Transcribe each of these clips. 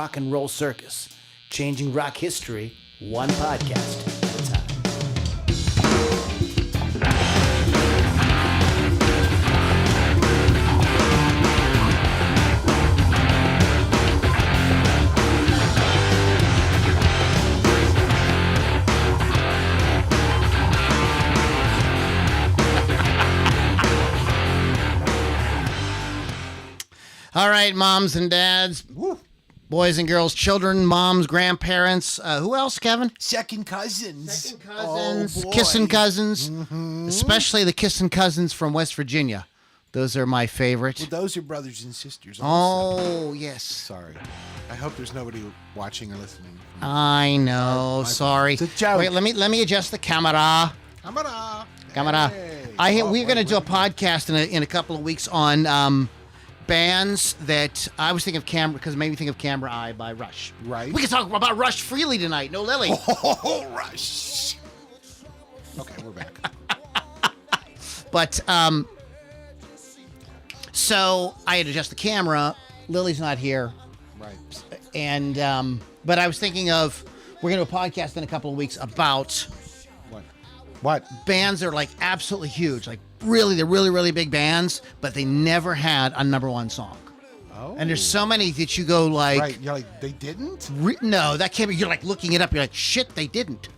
Rock and Roll Circus, changing rock history one podcast at a time. All right, moms and dads, boys and girls, children, moms, grandparents. Who else, Kevin? Second cousins. Oh, kissing cousins, especially the kissing cousins from West Virginia. Those are my favorite. Well, those are brothers and sisters also. Oh, yes. Sorry. I hope there's nobody watching or listening. I know. Sorry. It's a joke. Wait, let me adjust the camera. Camera. Hey. We're going to do a podcast in a couple of weeks on bands that I was thinking of Camera, because it made me think of Camera Eye by Rush. Right. We can talk about Rush freely tonight. No, Lily. Oh, Rush. Okay, we're back. But so I had to adjust the camera. Lily's not here, Right. and but I was thinking of we're going to do a podcast in a couple of weeks about What? bands that are like absolutely huge, like they're really big bands, but they never had a number one song. Oh. And there's so many that you go like, Right. You're like, they didn't? No, that can't be. You're like looking it up. You're like, shit, they didn't.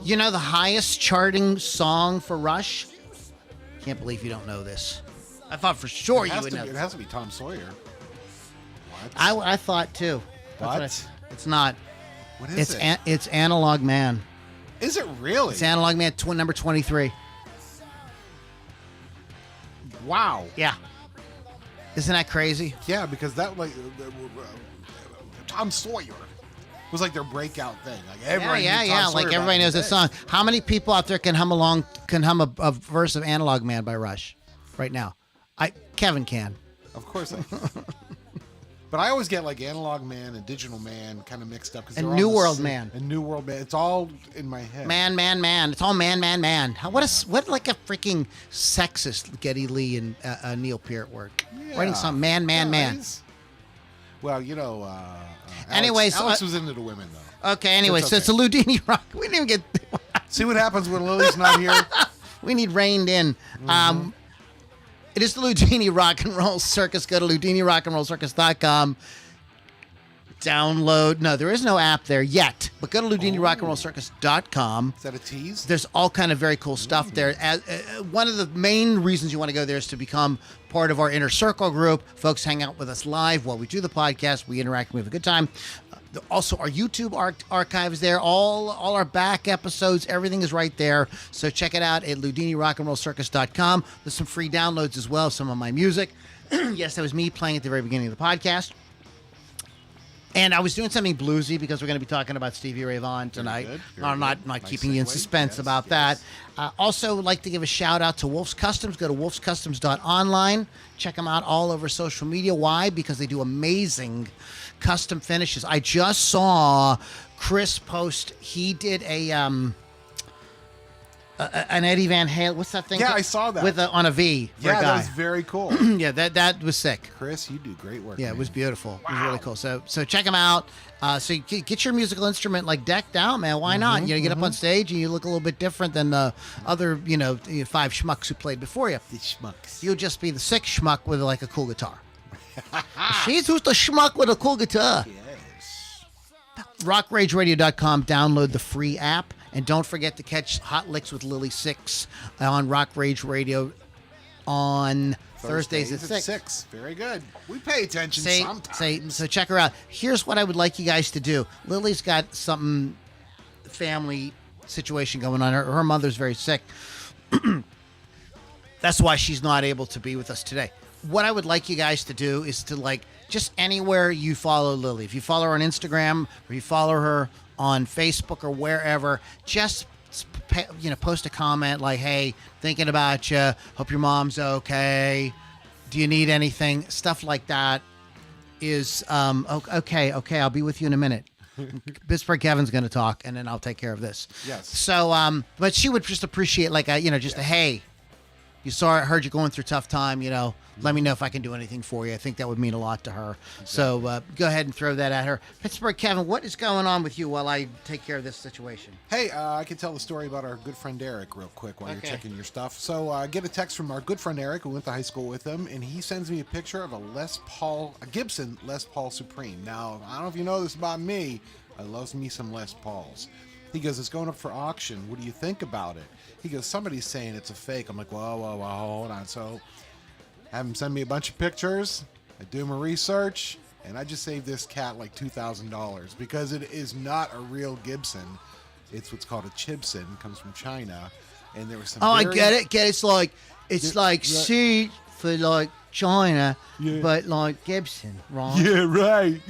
You know the highest charting song for Rush? Can't believe you don't know this. I thought for sure you would know. It has to be Tom Sawyer. What? I thought too. What? It's not. What is it? It's Analog Man. Is it really? It's Analog Man, number 23. Wow. Yeah. Isn't that crazy? Yeah, because that Tom Sawyer was like their breakout thing. Like everybody knew Tom Sawyer Like everybody back knows in that the day. song. How many people out there can hum a verse of Analog Man by Rush right now? Kevin can. Of course I can. But I always get like Analog Man and Digital Man kind of mixed up. And New World Man. And New World Man. It's all in my head. Man. It's all man. What like a freaking sexist Geddy Lee and Neil Peart work. Yeah. Writing some man. Guys. Well, you know, Anyways, Alex was into the women, though. Okay, anyway, It's so it's a Loudini Rock. We didn't even get... See what happens when Lily's not here? We need reined in. It is the Loudini Rock and Roll Circus. Go to LoudiniRockandRollCircus.com. Download. No, there is no app there yet, but go to LoudiniRockandRollCircus.com. Is that a tease? There's all kind of very cool stuff there. One of the main reasons you want to go there is to become part of our inner circle group. Folks hang out with us live while we do the podcast. We interact and we have a good time. Also, our YouTube archive is there. All our back episodes, everything is right there. So check it out at LoudiniRockandRollCircus.com. There's some free downloads as well, some of my music. Yes, that was me playing at the very beginning of the podcast. And I was doing something bluesy because we're going to be talking about Stevie Ray Vaughn tonight. I'm not Nice keeping you in segue. suspense Yes, about yes. that. Also, would like to give a shout out to Wolf's Customs. Go to wolfscustoms.online. Check them out all over social media. Why? Because they do amazing custom finishes. I just saw Chris post. He did an Eddie Van Halen. What's that thing? Yeah, I saw that. On a V for a Yeah, guy. that was very cool. Yeah, that was sick. Chris, you do great work. Yeah, man. it was beautiful. It was really cool. So check them out. So you get your musical instrument like decked out, man. Why not? You get up on stage and you look a little bit different than the other, five schmucks who played before you. The schmucks. You'll just be the sixth schmuck with like a cool guitar. She's who's the schmuck with a cool guitar. Yes. RockRageRadio.com. Download the free app. And don't forget to catch Hot Licks with Lily 6 on Rock Rage Radio on Thursdays at 6. Very good. We pay attention sometimes. So check her out. Here's what I would like you guys to do. Lily's got something, family situation going on. Her mother's very sick. That's why she's not able to be with us today. What I would like you guys to do is to just anywhere you follow Lily. If you follow her on Instagram or you follow her on Facebook or wherever, just post a comment like, hey, thinking about you, hope your mom's okay, do you need anything, stuff like that is okay, I'll be with you in a minute. Pittsburgh Kevin's going to talk and then I'll take care of this. Yes. So but she would just appreciate just a hey. heard you going through a tough time, let me know if I can do anything for you. I think that would mean a lot to her. Exactly. So go ahead and throw that at her. Pittsburgh Kevin, what is going on with you while I take care of this situation? Hey, I can tell the story about our good friend Eric real quick while you're checking your stuff. So I get a text from our good friend Eric, who went to high school with him, and he sends me a picture of a Gibson Les Paul Supreme. Now, I don't know if you know this about me, I love me some Les Pauls. He goes, it's going up for auction. What do you think about it? He goes, somebody's saying it's a fake. I'm like, whoa, hold on. So have him send me a bunch of pictures. I do my research, and I just saved this cat like $2,000 because it is not a real Gibson. It's what's called a Chibson. It comes from China, and there was some. I get it. It's like C for like China, but like Gibson, right? Yeah, right.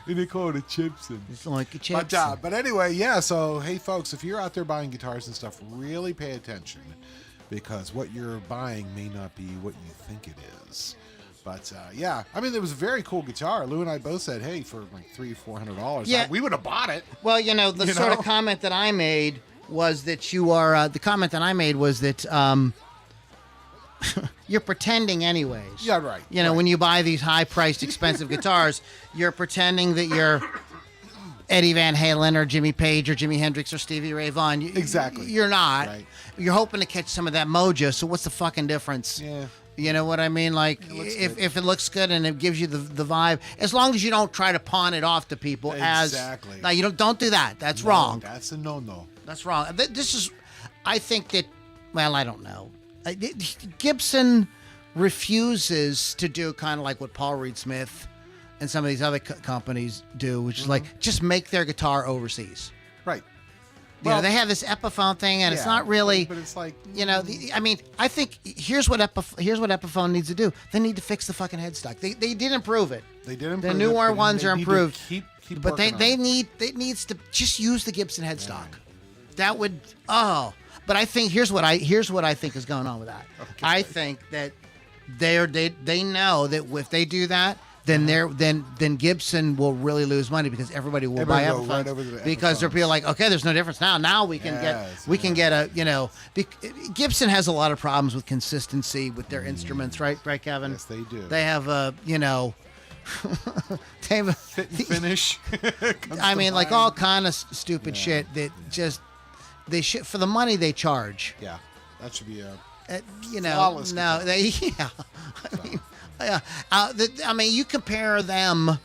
They call it a Chibson. It's like a Chibson. But anyway, yeah. So hey, folks, if you're out there buying guitars and stuff, really pay attention because what you're buying may not be what you think it is. But yeah, I mean, it was a very cool guitar. Lou and I both said, hey, for like $300-400, yeah, we would have bought it. Well, the sort of comment that I made was that you are. The comment that I made was that. You're pretending anyways. Yeah, right. When you buy these high-priced, expensive guitars, you're pretending that you're Eddie Van Halen or Jimmy Page or Jimi Hendrix or Stevie Ray Vaughan. Exactly. You're not. Right. You're hoping to catch some of that mojo, so what's the fucking difference? Yeah. You know what I mean? Like, if it looks good and it gives you the vibe, as long as you don't try to pawn it off to people exactly. No, you don't do that. That's wrong. That's a no-no. That's wrong. This is, I think that, well, I don't know. Gibson refuses to do kind of like what Paul Reed Smith and some of these other companies do, which is like just make their guitar overseas. Right. They have this Epiphone thing, and it's not really. But it's like I think here's what Epiphone needs to do. They need to fix the fucking headstock. They did improve it. They did improve the newer it, ones are improved. Keep but it needs to just use the Gibson headstock. Yeah. That would But I think here's what I think is going on with that. Okay. I think that they know that if they do that, then then Gibson will really lose money because everybody will buy Epiphones because there will be like, okay, there's no difference now. Now we can get a Gibson has a lot of problems with consistency with their instruments, right, Kevin? Yes, they do. They have they have fit and finish. I mean, like all kind of stupid shit that just. They should, for the money they charge. Yeah, that should be a flawless I mean, you compare them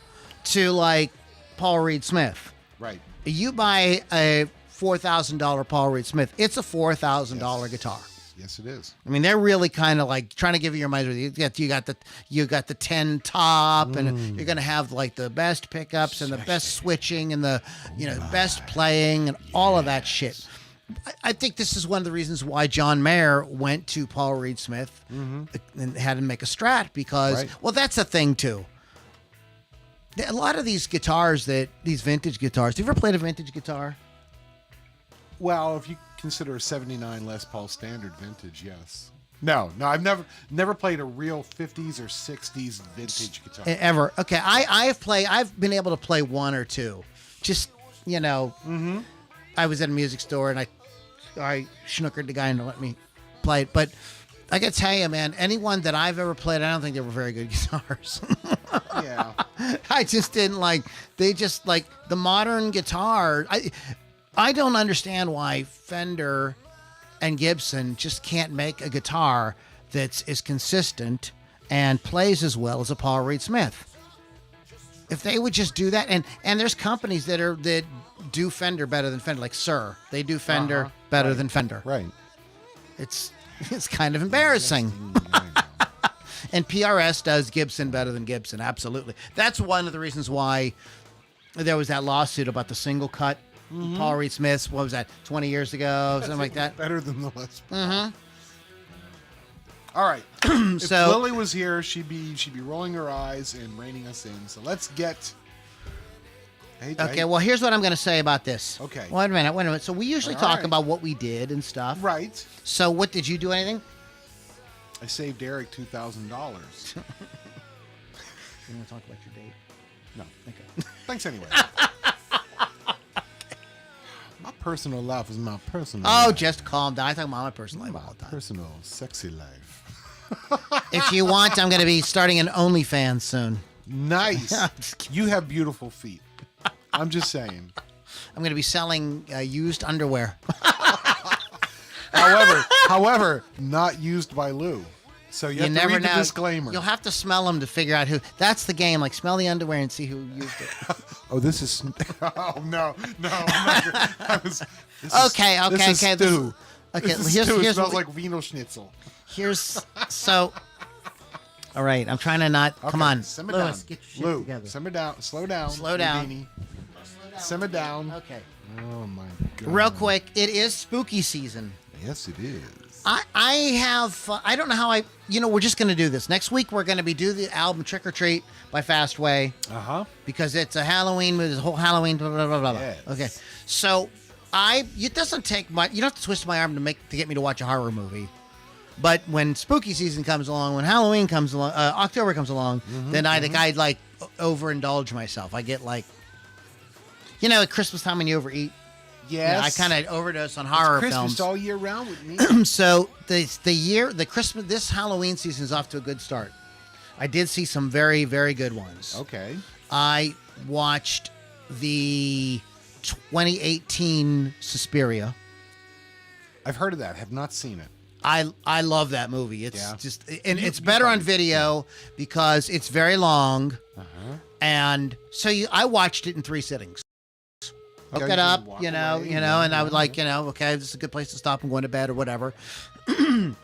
to like Paul Reed Smith. Right. You buy a $4,000 Paul Reed Smith. It's a $4,000 guitar. Yes, it is. I mean, they're really kind of like trying to give you your money. You got the 10 top, and you're gonna have like the best pickups and the best switching and the best playing and all of that shit. I think this is one of the reasons why John Mayer went to Paul Reed Smith and had him make a Strat because, well, that's a thing too. A lot of these guitars, these vintage guitars. Have you ever played a vintage guitar? Well, if you consider a '79 Les Paul Standard vintage, yes. No, I've never played a real '50s or '60s vintage guitar ever. Okay, I've been able to play one or two. Just I was at a music store and I schnookered the guy into let me play it. But I gotta tell you, man, anyone that I've ever played, I don't think they were very good guitars. Yeah. I just didn't like. They just like the modern guitar. I don't understand why Fender and Gibson just can't make a guitar that's as consistent and plays as well as a Paul Reed Smith. If they would just do that, and there's companies that do Fender better than Fender, like Sir. They do Fender better than Fender. Right. It's kind of embarrassing. And PRS does Gibson better than Gibson, absolutely. That's one of the reasons why there was that lawsuit about the single cut. Paul Reed Smith's, what was that, 20 years ago, something like that? Better than the Les Paul. All right. If So Lily was here, she'd be rolling her eyes and reining us in. So let's get. Okay, well, here's what I'm going to say about this. Okay. Wait a minute. So we usually talk about what we did and stuff. Right. So what, did you do anything? I saved Eric $2,000. You want to talk about your date? No. Okay. Thanks anyway. My personal life is my personal Oh, life. just calm down. I talk about my personal life all the time. Personal, sexy life. If you want, I'm going to be starting an OnlyFans soon. Nice. You have beautiful feet. I'm just saying. I'm going to be selling used underwear. However, not used by Lou. So you have to never read the know. disclaimer. You'll have to smell them to figure out who. That's the game. Like, smell the underwear and see who used it. Oh, this is. Oh no, I'm not gonna, this Okay. This is stew. Here's smells like Wiener Schnitzel. Here's so. All right, I'm trying to not. Okay, Come on, simmer Lewis, down. get your shit Lou, together. simmer down. Slow down. Slow down. Loudini. Simmer down. Okay. Oh my God. Real quick, it is spooky season. Yes, it is. I have. I don't know how I. We're just going to do this next week. We're going to do the album "Trick or Treat" by Fastway. Because it's a Halloween movie. The whole Halloween. Blah blah blah blah. Yes. Okay. So it doesn't take much. You don't have to twist my arm to get me to watch a horror movie. But when spooky season comes along, when Halloween comes along, October comes along, then I think I'd like overindulge myself. I get like, at Christmas time when you overeat. Yes. I kind of overdose on horror Christmas films. all year round with me. So this Halloween season is off to a good start. I did see some very, very good ones. Okay. I watched the 2018 Suspiria. I've heard of that. Have not seen it. I love that movie. It's just, and it's you better on probably- video because it's very long. And so I watched it in 3 sittings. Hook Okay, it you up, just walk and I would like, okay, this is a good place to stop and go into bed or whatever. And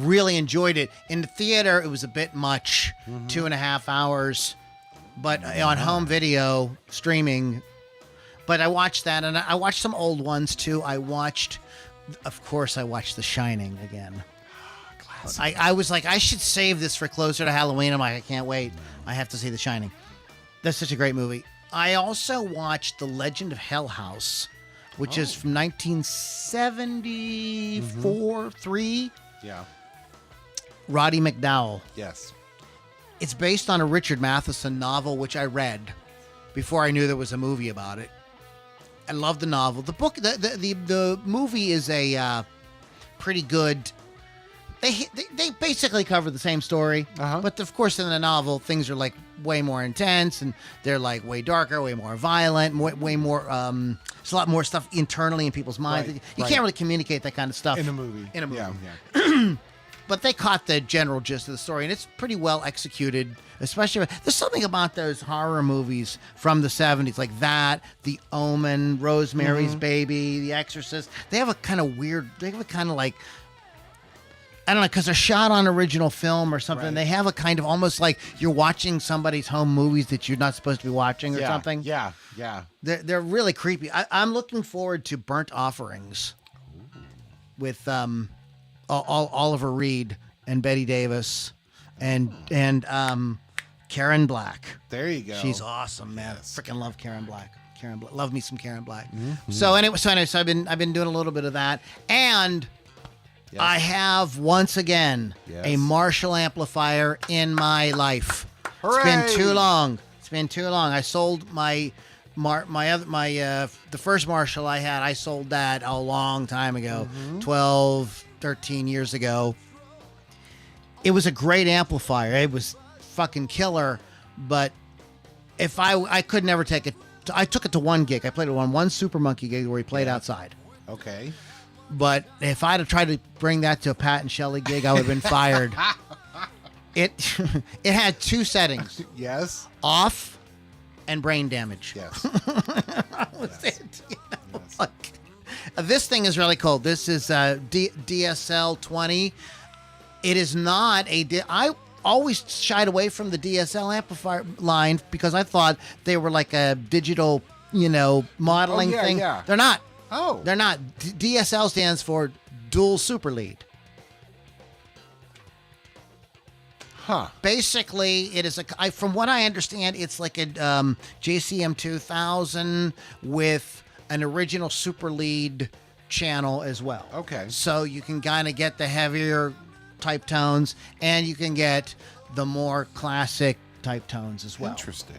really enjoyed it. In the theater, it was a bit much, 2.5 hours, but on home video streaming. But I watched that, and I watched some old ones too. Of course, I watched The Shining again. Classic. I was like, I should save this for closer to Halloween. I'm like, I can't wait. I have to see The Shining. That's such a great movie. I also watched The Legend of Hell House, which is from 1974, 3. Yeah. Roddy McDowell. Yes. It's based on a Richard Matheson novel, which I read before I knew there was a movie about it. I love the novel. The book, the movie is a pretty good. They basically cover the same story, but of course in the novel things are like way more intense and they're like way darker, way more violent, way more. There's a lot more stuff internally in people's minds. Right, you can't really communicate that kind of stuff In a movie. Yeah. But they caught the general gist of the story, and it's pretty well executed. Especially, there's something about those horror movies from the 70s, like that, The Omen, Rosemary's Baby, The Exorcist. They have a kind of weird, like, I don't know, because they're shot on original film or something. Right. They have a kind of almost like you're watching somebody's home movies that you're not supposed to be watching or something. Yeah. They're really creepy. I'm looking forward to Burnt Offerings with Oliver Reed and Betty Davis and Karen Black. There you go. She's awesome, man. Yes. Freaking love Karen Black. Love me some Karen Black. So anyway, I've been doing a little bit of that, and I have once again a Marshall amplifier in my life. Hooray! It's been too long. I sold the first Marshall I had. I sold that a long time ago, 12, 13 years ago. It was a great amplifier. It was fucking killer, but if I could never take it. I took it to one gig. I played it on one Super Monkey gig where he played outside. Okay. But if I'd have tried to bring that to a Pat and Shelley gig, I would have been fired. It had 2 settings. Yes. Off and brain damage. Yes. That was it. Like, this thing is really cool. This is DSL 20. It is not I always shied away from the DSL amplifier line because I thought they were like a digital, modeling thing. Yeah. They're not. Oh. They're not. DSL stands for dual super lead. Huh. Basically, it is from what I understand, it's like a JCM 2000 with an original super lead channel as well. Okay. So you can kind of get the heavier type tones, and you can get the more classic type tones as well. Interesting.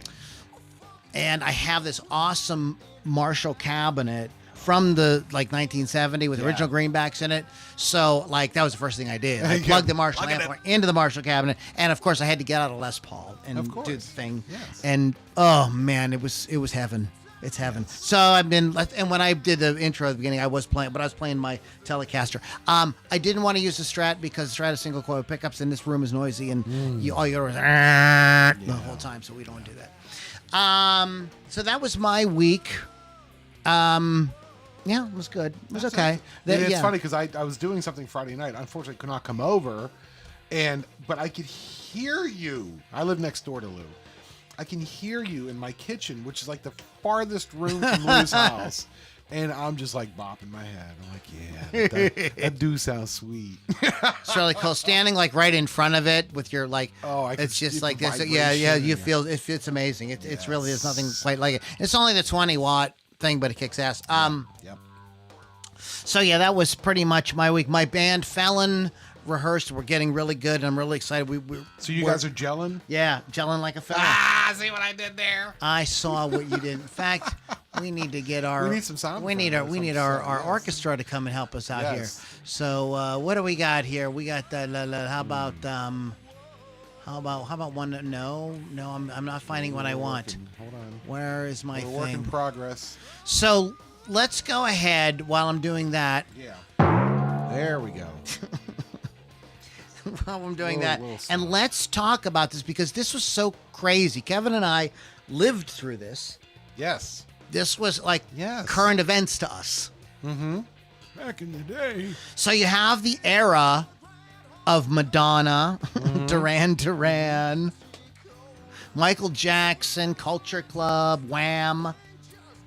And I have this awesome Marshall cabinet from the like 1970 with Yeah. original greenbacks in it. So like that was the first thing I did. I Yeah. plugged the Marshall Plug it amplifier into the Marshall cabinet, and of course I had to get out a Les Paul and Of course. do the thing. Yes. And oh man, it was heaven. It's heaven. So I've been, and when I did the intro at the beginning, I was playing my Telecaster. I didn't want to use the Strat because the Strat has single coil pickups, and this room is noisy, and all you hear is the whole time, so we don't want to do that. So that was my week. Yeah, it was good. It was okay. And it's funny because I was doing something Friday night. Unfortunately, could not come over, but I could hear you. I live next door to Lou. I can hear you in my kitchen, which is like the farthest room from Lou's house. And I'm just like bopping my head. I'm like, yeah, that do sound sweet. It's really cool. Standing like right in front of it with your like, I can it's just see like the this. Yeah, you vibration. feel it's amazing. It's really, there's nothing quite like it. It's only the 20-watt thing, but it kicks ass. Yep. So yeah, that was pretty much my week. My band Felon rehearsed. We're getting really good, and I'm really excited. So you guys are gelling? Yeah, gelling like a felon. See what I did there? I saw what you did. In fact, we need to get our. We need some sound. We need our orchestra to come and help us out here. So what do we got here? We got how about one? No, I'm not finding what I want. Hold on. Where is my Work in thing? progress. So let's go ahead while I'm doing that. Yeah. There we go. While I'm doing Little that, stuff. and let's talk about this because this was so crazy. Kevin and I lived through this. Yes. This was like Yes. current events to us. Mm-hmm. Back in the day. So you have the era of Madonna, Duran, Michael Jackson, Culture Club, Wham,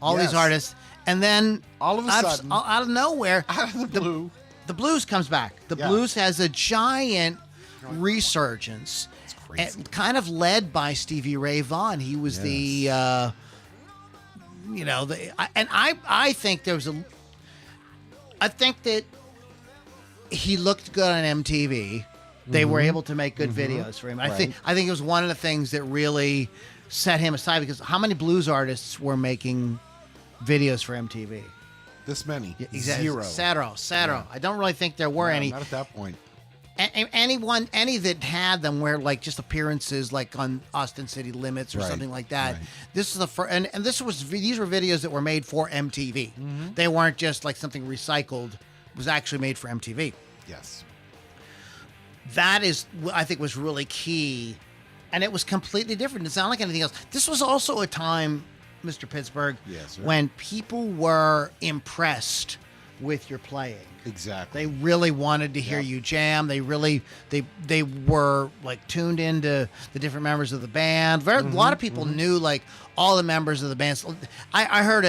all these Yes. artists, and then All of a sudden, out of nowhere, out of the blue, the blues comes back. The Yeah. blues has a giant resurgence, it's crazy. and kind of led by Stevie Ray Vaughn. He was the, I think there was I think that he looked good on MTV. They were able to make good videos for him. I think it was one of the things that really set him aside because how many blues artists were making videos for MTV? This many. Exactly. Zero. Zero. Yeah. I don't really think there were No, any. Not at that point. Any that had them were like just appearances, like on Austin City Limits or Right, something like that. right. This is the first, and these were videos that were made for MTV. They weren't just like something recycled. It was actually made for MTV. Yes. That is, I think, was really key, and it was completely different. It's not like anything else. This was also a time, Mr. Pittsburgh, Yes, sir. when people were impressed with your playing. Exactly. They really wanted to hear you jam. They really they were like tuned into the different members of the band. A lot of people knew like all the members of the band. I heard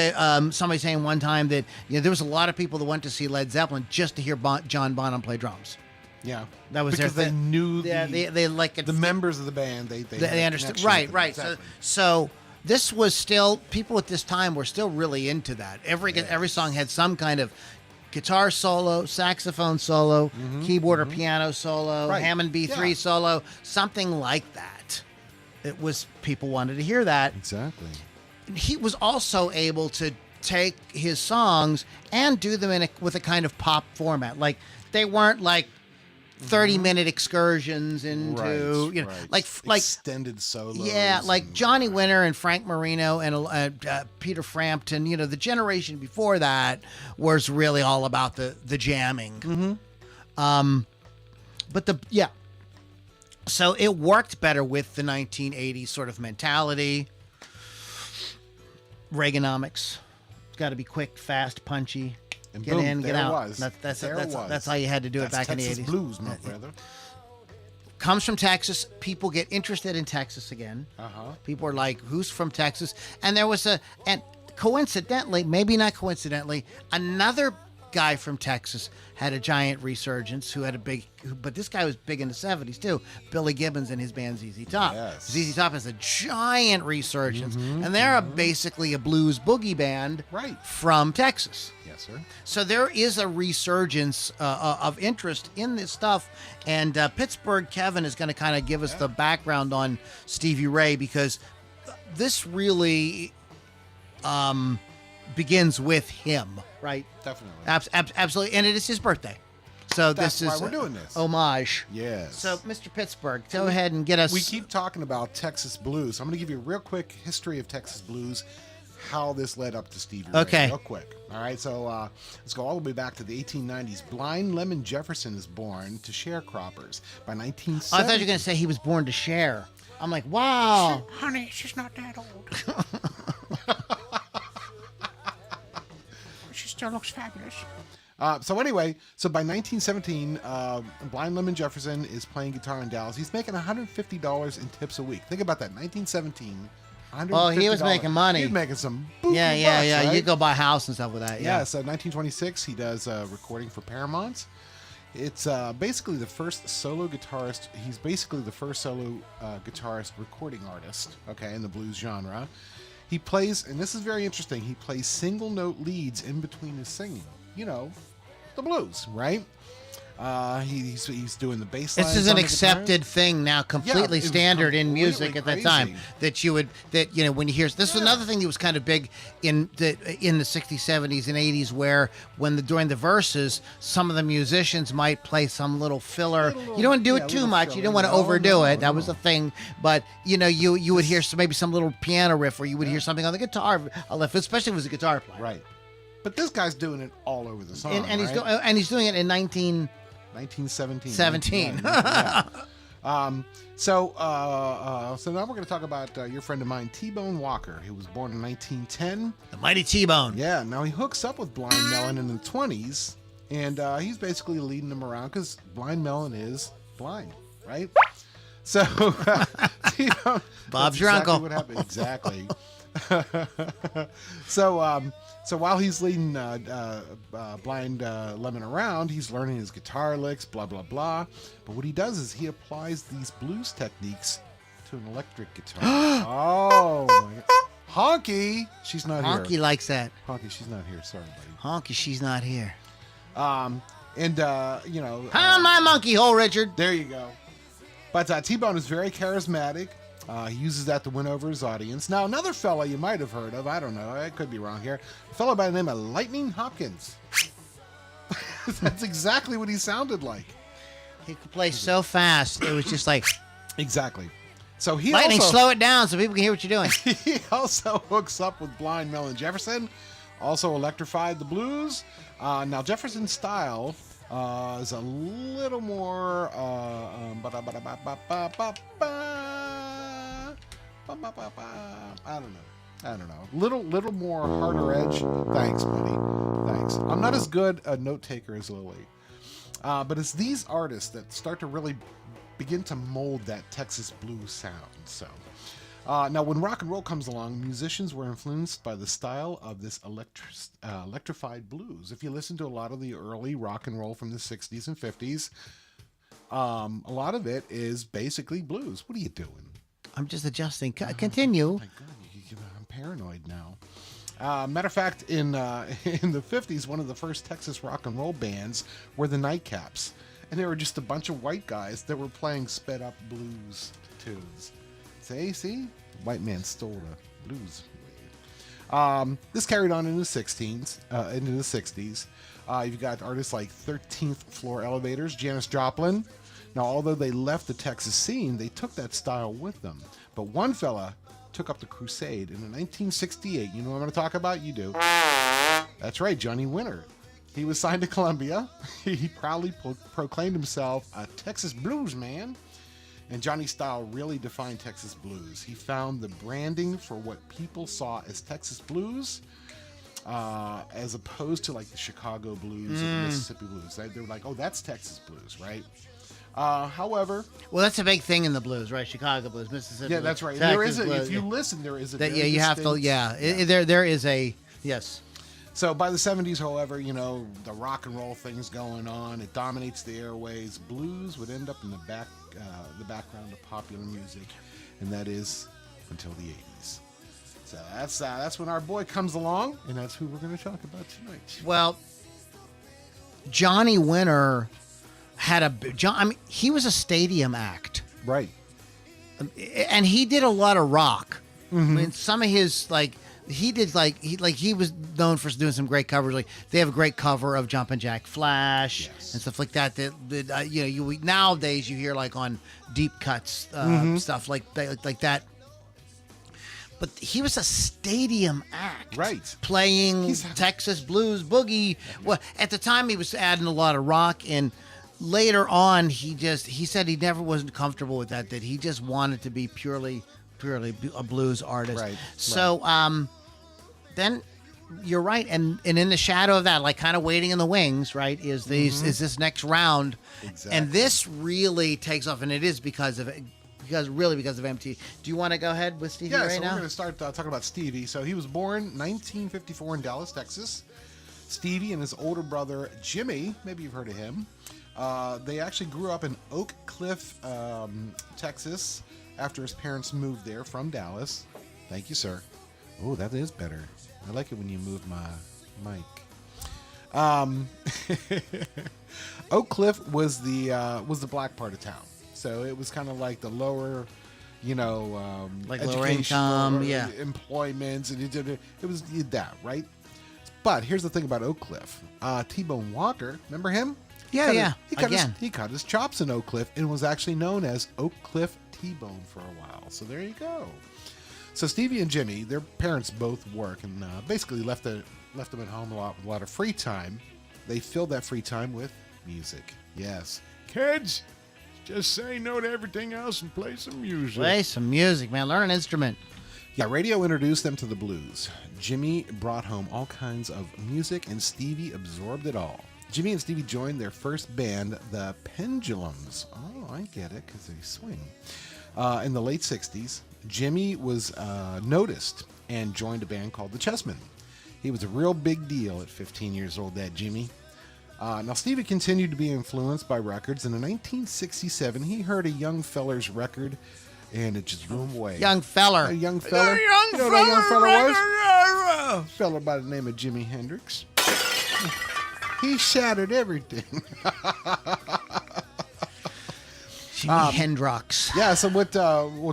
somebody saying one time that there was a lot of people that went to see Led Zeppelin just to hear John Bonham play drums. Yeah. That was because their they thing. knew they like it. the members of the band. They understood. connection Right, with them. right. Exactly. So this was still, people at this time were still really into that. Every song had some kind of guitar solo, saxophone solo, keyboard or piano solo, Right. Hammond B3 Yeah. solo, something like that. It was, people wanted to hear that. Exactly. He was also able to take his songs and do them with a kind of pop format. Like they weren't like 30-minute excursions into, like extended solos. yeah, like Johnny Winter and Frank Marino and Peter Frampton. The generation before that was really all about the jamming. So it worked better with the 1980s sort of mentality. Reaganomics. It's got to be quick, fast, punchy. And Get boom, in, get there out. was. That's how you had to do it That's back Texas in the 80s. blues, my brother. Comes from Texas. People get interested in Texas again. People are like, who's from Texas? And there was and coincidentally, maybe not coincidentally, another guy from Texas had a giant resurgence but this guy was big in the 70s too. Billy Gibbons and his band ZZ Top. Yes. ZZ Top has a giant resurgence, and they're basically a blues boogie band from Texas. Yes, sir. So there is a resurgence of interest in this stuff, and Pittsburgh Kevin is going to kind of give us the background on Stevie Ray, because this really begins with him, right? Definitely. Absolutely, and it is his birthday. So That's this why is we're doing this. homage. Yes. So, Mr. Pittsburgh, go ahead and get us. We keep talking about Texas blues. So I'm going to give you a real quick history of Texas blues, how this led up to Stevie Ray. Okay. Real quick. All right. So let's go all the way back to the 1890s. Blind Lemon Jefferson is born to sharecroppers by 1970. I thought you were going to say he was born to share. I'm like, wow. Honey, she's not that old. She still looks fabulous. So anyway, so by 1917, Blind Lemon Jefferson is playing guitar in Dallas. He's making $150 in tips a week. Think about that. 1917. Oh, he was making money. He was making some bucks, Yeah. right? You go buy a house and stuff with that. Yeah, so 1926, he does recording for Paramount. It's basically the first solo guitarist. He's basically the first solo guitarist recording artist, okay, in the blues genre. He plays, and this is very interesting, he plays single note leads in between his singing. You know, the blues, right? He's doing the bass lines. This is an accepted thing now, completely Yeah, standard in music at that time. crazy. That when you hear this was another thing that was kind of big in the 60s, 70s, and 80s, where during the verses, some of the musicians might play some little filler. You don't want to do it too much. You don't want to overdo it. That was the thing. But you would hear maybe some little piano riff, or you would hear something on the guitar, especially if it was a guitar player. Right. But this guy's doing it all over the song, And he's right? he's doing it in 1917. 17. Yeah. So now we're going to talk about your friend of mine, T-Bone Walker. He was born in 1910. The mighty T-Bone. Yeah, now he hooks up with Blind Melon in the 20s, and he's basically leading them around because Blind Melon is blind, right? So, T-Bone, Bob's that's your exactly uncle. What happened. Exactly. So while he's leading Blind Lemon around, he's learning his guitar licks, blah, blah, blah. But what he does is he applies these blues techniques to an electric guitar. Oh, my God. Honky, she's not here. Honky likes that. Honky, she's not here. Sorry, buddy. Honky, she's not here. Pound my monkey hole, Richard. There you go. But T-Bone is very charismatic. He uses that to win over his audience. Now, another fella you might have heard of, I don't know, I could be wrong here, a fella by the name of Lightning Hopkins. That's exactly what he sounded like. He could play so fast, it was just like, Exactly. So he lightning, also, slow it down so people can hear what you're doing. he also hooks up with Blind Melon Jefferson, also electrified the blues. Now, Jefferson's style is a little more... I don't know. Little more harder edge. Thanks, buddy. Thanks. I'm not as good a note taker as Lily. But it's these artists that start to really begin to mold that Texas blues sound. So now when rock and roll comes along, musicians were influenced by the style of this electrified blues. If you listen to a lot of the early rock and roll from the 60s and 50s, a lot of it is basically blues. What are you doing? I'm just adjusting. Continue. Oh my God, I'm paranoid now. Matter of fact, in the 50s, one of the first Texas rock and roll bands were the Nightcaps. And they were just a bunch of white guys that were playing sped up blues tunes. See? White man stole the blues. This carried on in the 60s. You've got artists like 13th Floor Elevators, Janis Joplin. Now, although they left the Texas scene, they took that style with them. But one fella took up the crusade. And in 1968, you know what I'm going to talk about? You do. That's right, Johnny Winter. He was signed to Columbia. He proudly proclaimed himself a Texas blues man. And Johnny's style really defined Texas blues. He found the branding for what people saw as Texas blues, as opposed to like the Chicago blues or the Mississippi blues. They were like, oh, that's Texas blues, right? However, well, that's a big thing in the blues, right? Chicago blues, Mississippi. Yeah, that's right. Texas There is blues, if you listen, there is a that, very you have to. distinct- Yeah. There is a yes. So by the 70s, however, the rock and roll thing's going on. It dominates the airways. Blues would end up in the background of popular music, and that is until the 80s. So that's when our boy comes along, and that's who we're going to talk about tonight. Well, Johnny Winter he was a stadium act, Right. and he did a lot of rock. I mean, some of his he did he was known for doing some great covers. Like they have a great cover of Jumpin' Jack Flash and stuff like that. Nowadays you hear like on deep cuts stuff like that. But he was a stadium act, right? Playing Texas blues boogie. Well, at the time he was adding a lot of rock, and later on he said he never wasn't comfortable with that. That he just wanted to be purely a blues artist. Right. So then you're right, and in the shadow of that, like kind of waiting in the wings, right? Is this next round, and this really takes off, and it is because of MTV. Do you want to go ahead with Stevie Ray now? Yeah, so we're going to start talking about Stevie. So he was born 1954 in Dallas, Texas. Stevie and his older brother, Jimmy, maybe you've heard of him, they actually grew up in Oak Cliff, Texas, after his parents moved there from Dallas. Thank you, sir. Oh, that is better. I like it when you move my mic. Oak Cliff was the black part of town. So it was kind of like the lower, like lower income, employments, and it was that, right? But here's the thing about Oak Cliff. T-Bone Walker, remember him? Yeah. He cut his chops in Oak Cliff and was actually known as Oak Cliff T-Bone for a while. So there you go. So Stevie and Jimmy, their parents both work and basically left them at home with a lot of free time. They filled that free time with music. Yes. Kids, just say no to everything else and play some music. Play some music, man. Learn an instrument. Yeah, radio introduced them to the blues. Jimmy brought home all kinds of music, and Stevie absorbed it all. Jimmy and Stevie joined their first band, the Pendulums. Oh, I get it, because they swing. In the late 60s, Jimmy was noticed and joined a band called the Chessmen. He was a real big deal at 15 years old, that Jimmy. Now, Stevie continued to be influenced by records, and in 1967, he heard a young feller's record, and it just blew him away. Young feller. A young feller? A young You know what a young fella was? fella. A fella by the name of Jimi Hendrix. He shattered everything. Jimi Hendrix. Yeah, so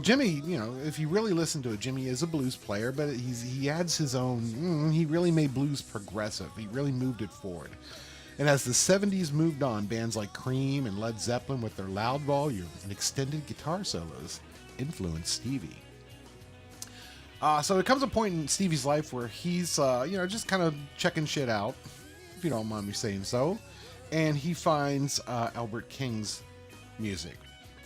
Jimmy, if you really listen to it, Jimmy is a blues player, but he adds his own, he really made blues progressive. He really moved it forward. And as the 70s moved on, bands like Cream and Led Zeppelin with their loud volume and extended guitar solos influenced Stevie. So it comes a point in Stevie's life where he's, just kind of checking shit out, if you don't mind me saying so. And he finds Albert King's music.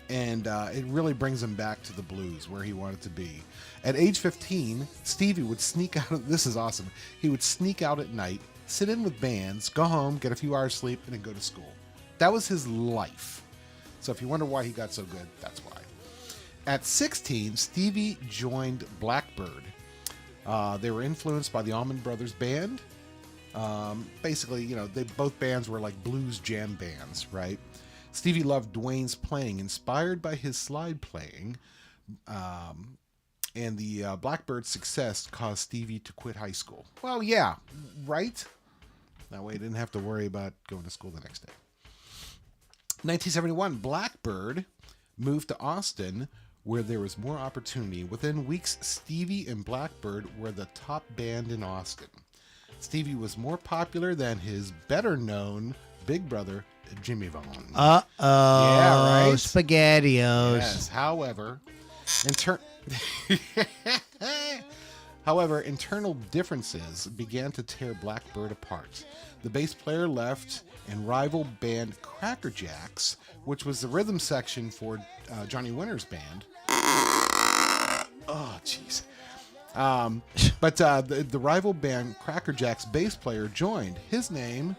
And it really brings him back to the blues where he wanted to be. At age 15, Stevie would sneak out. This is awesome. He would sneak out at night, sit in with bands, go home, get a few hours sleep, and then go to school. That was his life. So if you wonder why he got so good, that's why. At 16, Stevie joined Blackbird. They were influenced by the Allman Brothers Band. Basically, both bands were like blues jam bands, right? Stevie loved Dwayne's playing, inspired by his slide playing. And the Blackbird's success caused Stevie to quit high school. Well, yeah, right? That way he didn't have to worry about going to school the next day. 1971, Blackbird moved to Austin, where there was more opportunity. Within weeks, Stevie and Blackbird were the top band in Austin. Stevie was more popular than his better-known big brother, Jimmy Vaughn. Uh-oh. Yeah, right? SpaghettiOs. Yes, however, internal differences began to tear Blackbird apart. The bass player left, and rival band Cracker Jacks, which was the rhythm section for Johnny Winter's band. Oh, jeez. But the rival band Cracker Jacks bass player joined. His name,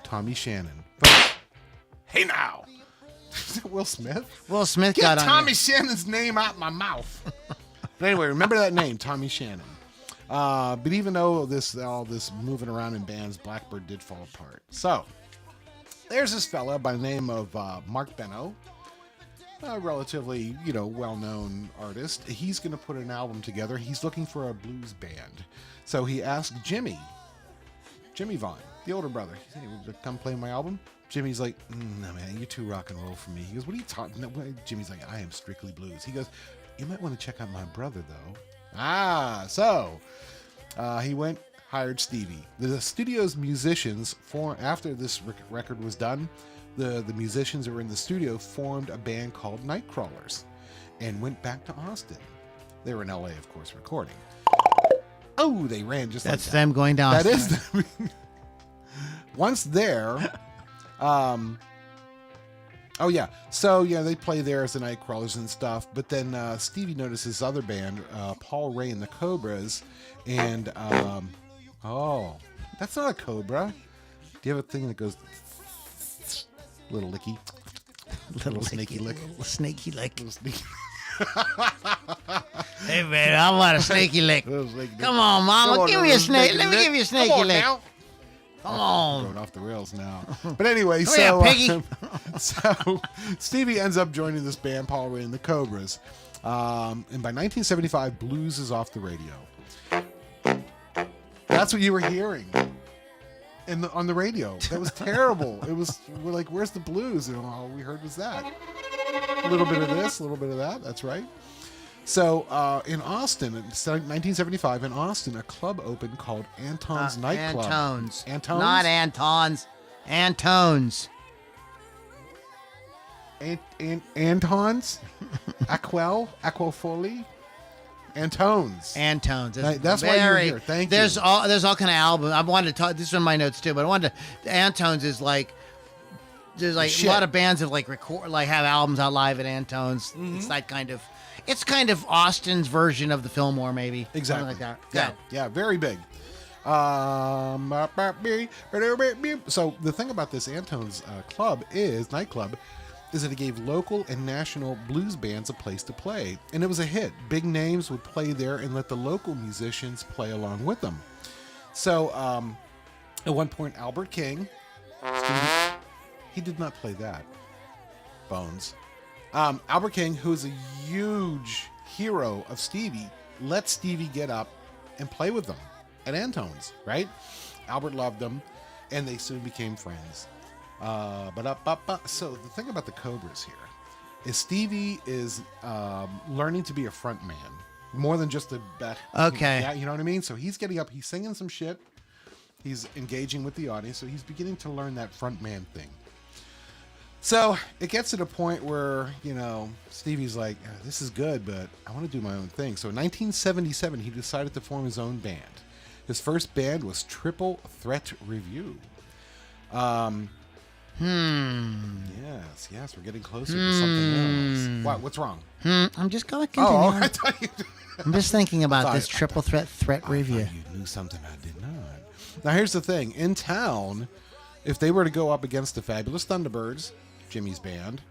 Tommy Shannon. But, hey now! Is it Will Smith? Will Smith Get got on Tommy it. Shannon's name out my mouth. But anyway, remember that name, Tommy Shannon. But even though all this moving around in bands, Blackbird did fall apart. So, there's this fella by the name of Mark Benno, a relatively, well-known artist. He's going to put an album together. He's looking for a blues band. So he asked Jimmy Vaughn, the older brother, he said, "Would you come play my album?" Jimmy's like, "No, man, you're too rock and roll for me." He goes, "What are you talking about?" Jimmy's like, "I am strictly blues." He goes, "You might want to check out my brother, though." So He went, hired Stevie. The studio's musicians, after this record was done, the musicians that were in the studio formed a band called Nightcrawlers and went back to Austin. They were in LA, of course, recording. Oh, they ran just That's like that. them going down. That is them. Once there, oh yeah, so yeah, they play there as the Nightcrawlers and stuff. But then Stevie noticed this other band, Paul Ray and the Cobras, and oh, that's not a cobra. Do you have a thing that goes little licky, Little snaky lick, Little snaky lick. little sneaky? Hey, man, I want a snaky lick. Little snaky lick. Come on, Mama. Come on, Give me a little snake. snaky Let me lick. give you a Come snaky on lick. now. Come on. Going off the rails now. But anyway, Come here, so piggy. so Stevie ends up joining this band, Paul Ray and the Cobras. And by 1975, blues is off the radio. That's what you were hearing on the radio. That was terrible. We're like, where's the blues? And all we heard was that. A little bit of this, a little bit of that. That's right. So in Austin, in 1975, in Austin, a club opened called Anton's Nightclub. Antones. Antones? Not Antons. Antones. Anton's? Aquafoli? Antones. Antones. That's why you were here. Thank you. There's all kind of albums. I wanted to talk. This is in my notes too, but I wanted to. Antones is like. There's like Shit. a lot of bands that like have albums out live at Antones. Mm-hmm. It's that kind of. It's kind of Austin's version of the Fillmore, maybe. Exactly. Something like that. Yeah, very big. So the thing about this Antone's nightclub, is that it gave local and national blues bands a place to play. And it was a hit. Big names would play there and let the local musicians play along with them. So at one point, Albert King, he did not play that. Bones. Albert King, who is a huge hero of Stevie, let Stevie get up and play with them at Antone's, right? Albert loved them, and they soon became friends. So the thing about the Cobras here is Stevie is learning to be a front man more than just a bet. Okay. Yeah, you know what I mean? So he's getting up, he's singing some shit, he's engaging with the audience, so he's beginning to learn that front man thing. So it gets to the point where, Stevie's like, this is good, but I want to do my own thing. So in 1977, he decided to form his own band. His first band was Triple Threat Review. Yes, we're getting closer to something else. What? What's wrong? I'm just going to continue. Oh, I thought you... I'm just thinking about this I triple threat review. thought you knew something I did not. Now here's the thing. In town, if they were to go up against the Fabulous Thunderbirds, Jimmy's band,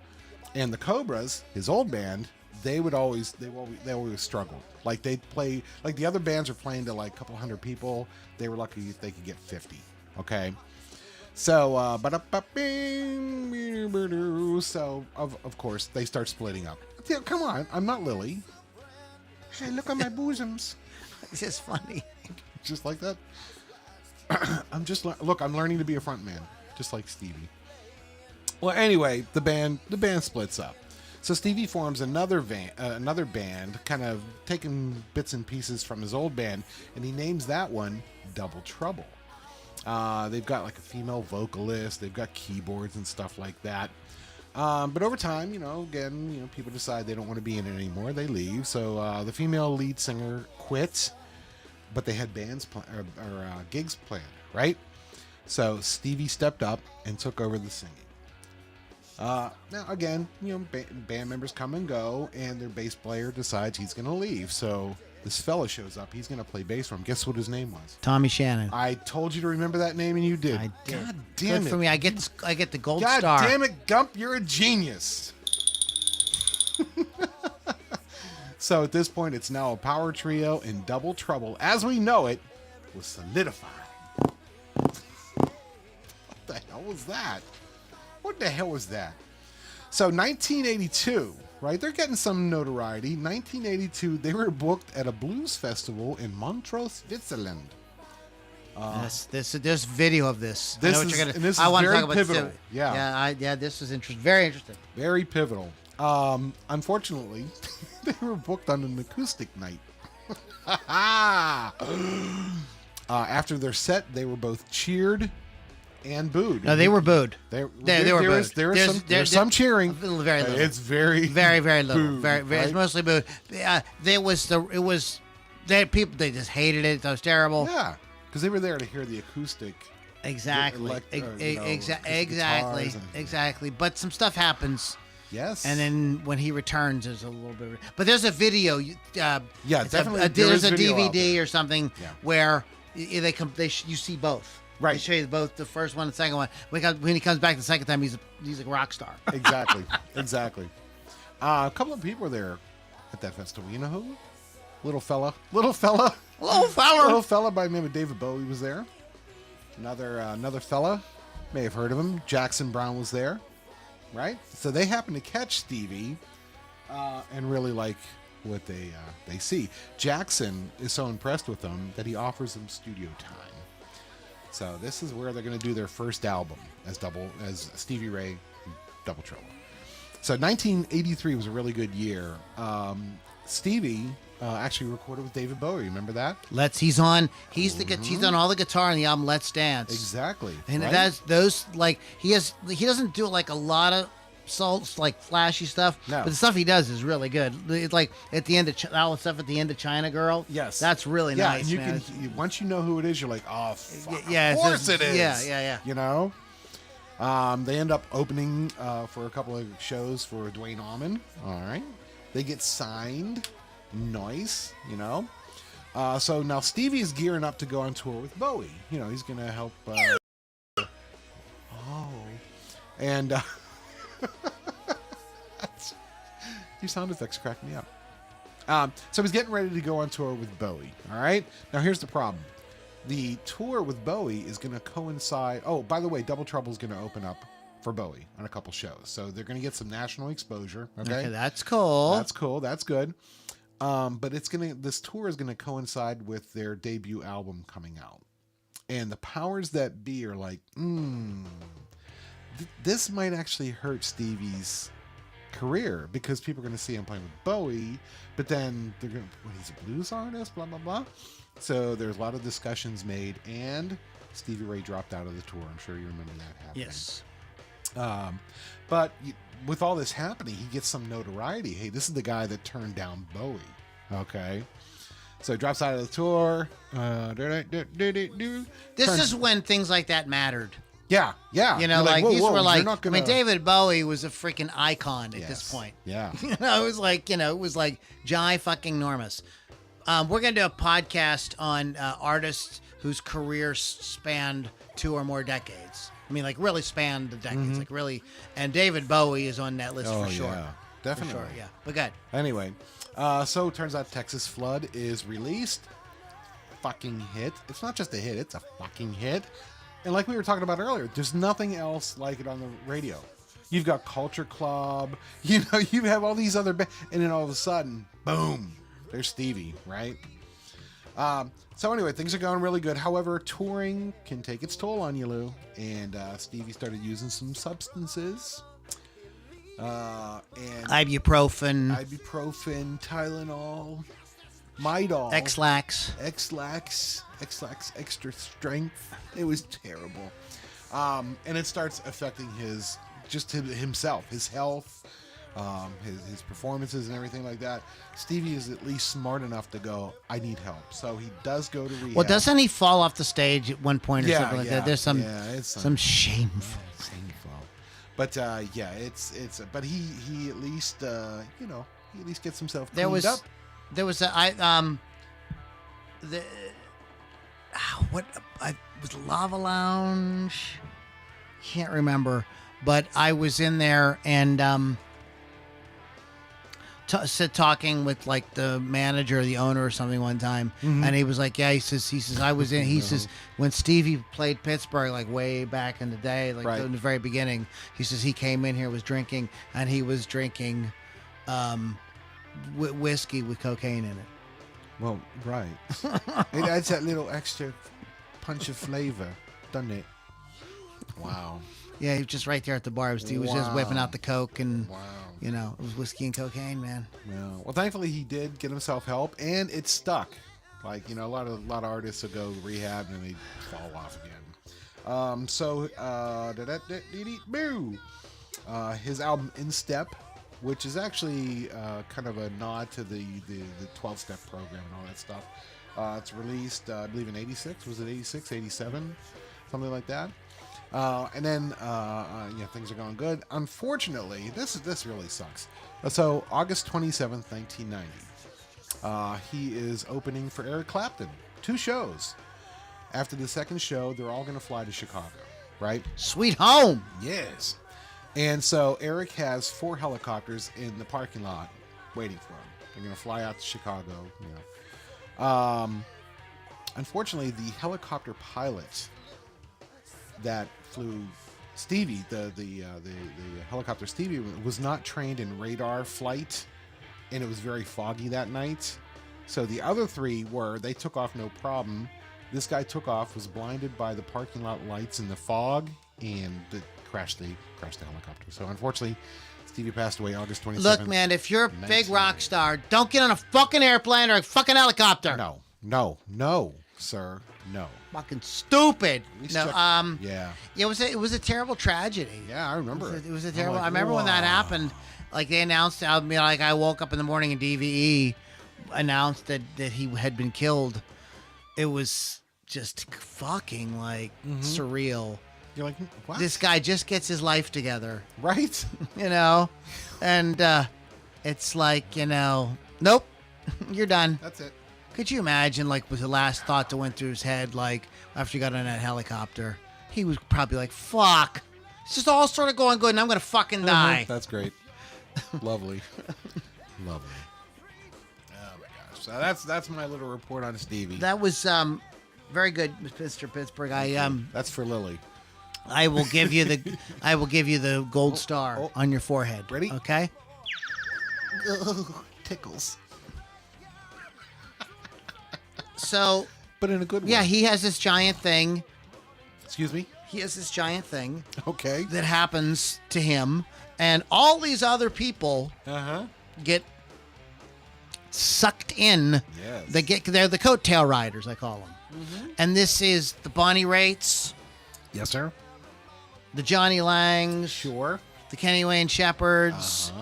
and the Cobras, his old band, they always struggled. Like they'd play, like the other bands are playing to like a couple hundred people. They were lucky if they could get 50. Okay. So, of course, they start splitting up. Yeah, come on, I'm not Lily. Hey, look at my bosoms. It's just funny. Just like that. I'm learning to be a front man, just like Stevie. Well, anyway, the band splits up. So Stevie forms another band, kind of taking bits and pieces from his old band, and he names that one Double Trouble. They've got like a female vocalist, they've got keyboards and stuff like that. But over time, people decide they don't want to be in it anymore. They leave. So the female lead singer quits, but they had gigs planned, right? So Stevie stepped up and took over the singing. Now again, band members come and go, and their bass player decides he's going to leave. So this fella shows up. He's going to play bass for him. Guess what his name was? Tommy Shannon. I told you to remember that name, and you did. I did. God damn Good it! for me. I get the gold God star. damn it, Gump! You're a genius. So at this point, it's now a power trio, and Double Trouble, as we know it, was solidified. What the hell was that? What the hell was that? So 1982, right? They're getting some notoriety. 1982, they were booked at a blues festival in Montreux, Switzerland. There's video of this. I know what you're gonna. And this I is want to very talk about pivotal. This. Yeah. This is interesting. Very interesting. Very pivotal. Unfortunately, they were booked on an acoustic night. After their set, they were both cheered and booed. No, they were booed. They were booed. There's some cheering. Very little. It's very little. booed, Very. right? It's mostly booed. They just hated it. It was terrible. Yeah, because they were there to hear the acoustic. Exactly. Exactly. Exactly. But some stuff happens. Yes. And then when he returns, there's a little bit. But there's a video. Yeah, definitely. There's a video out DVD there. or something Yeah. where they come. You see both. Right. They show you both the first one and the second one. When he comes back the second time, he's a rock star. Exactly. A couple of people were there at that festival. You know who? Little fella by the name of David Bowie was there. Another fella, may have heard of him. Jackson Browne was there, right? So they happened to catch Stevie and really like what they see. Jackson is so impressed with them that he offers them studio time. So this is where they're going to do their first album as Stevie Ray Double Trouble. So 1983 was a really good year. Stevie actually recorded with David Bowie. Remember that? He's on all the guitar on the album Let's Dance. Exactly. And right? that's those like he doesn't do like a lot of like flashy stuff. No. But the stuff he does is really good. It's like at the end of all the stuff at the end of China Girl. Yes. That's really nice. And you man. can once you know who it is, you're like, oh, fuck, Yeah, of course it is. Yeah. You know. They end up opening for a couple of shows for Duane Allman. All right. They get signed. Nice, you know. So now Stevie is gearing up to go on tour with Bowie. You know, he's going to help. And your sound effects crack me up. So he's getting ready to go on tour with Bowie. All right. Now here's the problem. The tour with Bowie is going to coincide. Oh, by the way, Double Trouble is going to open up for Bowie on a couple shows, so they're going to get some national exposure. Okay, that's cool. That's cool. That's good. But this tour is gonna coincide with their debut album coming out, and the powers that be are like, this might actually hurt Stevie's career because people are gonna see him playing with Bowie, but then they're gonna, he's a blues artist, blah blah blah. So there's a lot of discussions made, and Stevie Ray dropped out of the tour. I'm sure you remember that happening. Yes. But with all this happening, he gets some notoriety. Hey, this is the guy that turned down Bowie. Okay. So he drops out of the tour. This is when things like that mattered. Yeah. You know, like these were like, I mean, David Bowie was a freaking icon at this point. Yeah. It was like Jai fucking Normus. We're going to do a podcast on artists whose careers spanned 2 or more decades. I mean, like really spanned the decades, like really. And David Bowie is on that list for sure. Yeah, definitely. For sure, yeah. But good. Anyway, so it turns out Texas Flood is released. Fucking hit. It's not just a hit, it's a fucking hit. And like we were talking about earlier, there's nothing else like it on the radio. You've got Culture Club, you know, you have all these other and then all of a sudden, boom, there's Stevie, right? So anyway, things are going really good. However, touring can take its toll on you, Lou. And Stevie started using some substances. And Ibuprofen, Tylenol, Midol, X-Lax, extra strength. It was terrible. And it starts affecting himself, his health, his performances and everything like that. Stevie is at least smart enough to go, I need help. So he does go to rehab. Well, doesn't he fall off the stage at one point or something like that? There's some shameful. But but he at least he at least gets himself cleaned up. There was was Lava Lounge? Can't remember, but I was in there and talking with like the manager or the owner or something one time, and he was like, he says I was in. He says when Stevie played Pittsburgh, like way back in the day, like in the very beginning, he says he came in here, was drinking, and he was drinking whiskey with cocaine in it. Well, right. It adds that little extra punch of flavor, doesn't it? Wow. Yeah, he was just right there at the bar. He was just whipping out the coke and You know, it was whiskey and cocaine, man. Yeah. Well, thankfully he did get himself help, and it stuck. Like, you know, a lot of artists will go rehab and they fall off again. His album In Step, which is actually kind of a nod to the 12-step program and all that stuff. It's released, I believe, in 86. Was it 86, 87? Something like that. And then, things are going good. Unfortunately, this really sucks. So, August 27th, 1990, he is opening for Eric Clapton. 2 shows. After the second show, they're all going to fly to Chicago, right? Sweet home. Yes. And so Eric has 4 helicopters in the parking lot waiting for him. They're going to fly out to Chicago. You know. Unfortunately, the helicopter pilot that flew Stevie, the helicopter Stevie, was not trained in radar flight, and it was very foggy that night. So the other 3 they took off no problem. This guy took off, was blinded by the parking lot lights in the fog, and crashed the helicopter. So unfortunately, Stevie passed away August 27th. Look, man, if you're a big rock star, don't get on a fucking airplane or a fucking helicopter. No, sir, no. Fucking stupid. No, yeah. It was a terrible tragedy. Yeah, I remember it. It was a terrible. I remember when that happened. Like they announced, I woke up in the morning and DVE announced that he had been killed. It was just fucking surreal. You're like, what? This guy just gets his life together, right? You know, and it's like, you know, nope, you're done. That's it. Could you imagine, was the last thought that went through his head, after he got on that helicopter? He was probably like, fuck. It's just all sort of going good, and I'm going to fucking die. That's great. Lovely. Lovely. Oh, my gosh. So that's my little report on Stevie. That was very good, Mr. Pittsburgh. That's for Lily. I will give you the gold star on your forehead. Ready? Okay? Tickles. So, but in a good way. Yeah, he has this giant thing. Excuse me? He has this giant thing. Okay. That happens to him, and all these other people get sucked in. Yes. They're the coattail riders, I call them. Mm-hmm. And this is the Bonnie Raitt's. Yes, sir. The Johnny Langs. Sure. The Kenny Wayne Shepherds.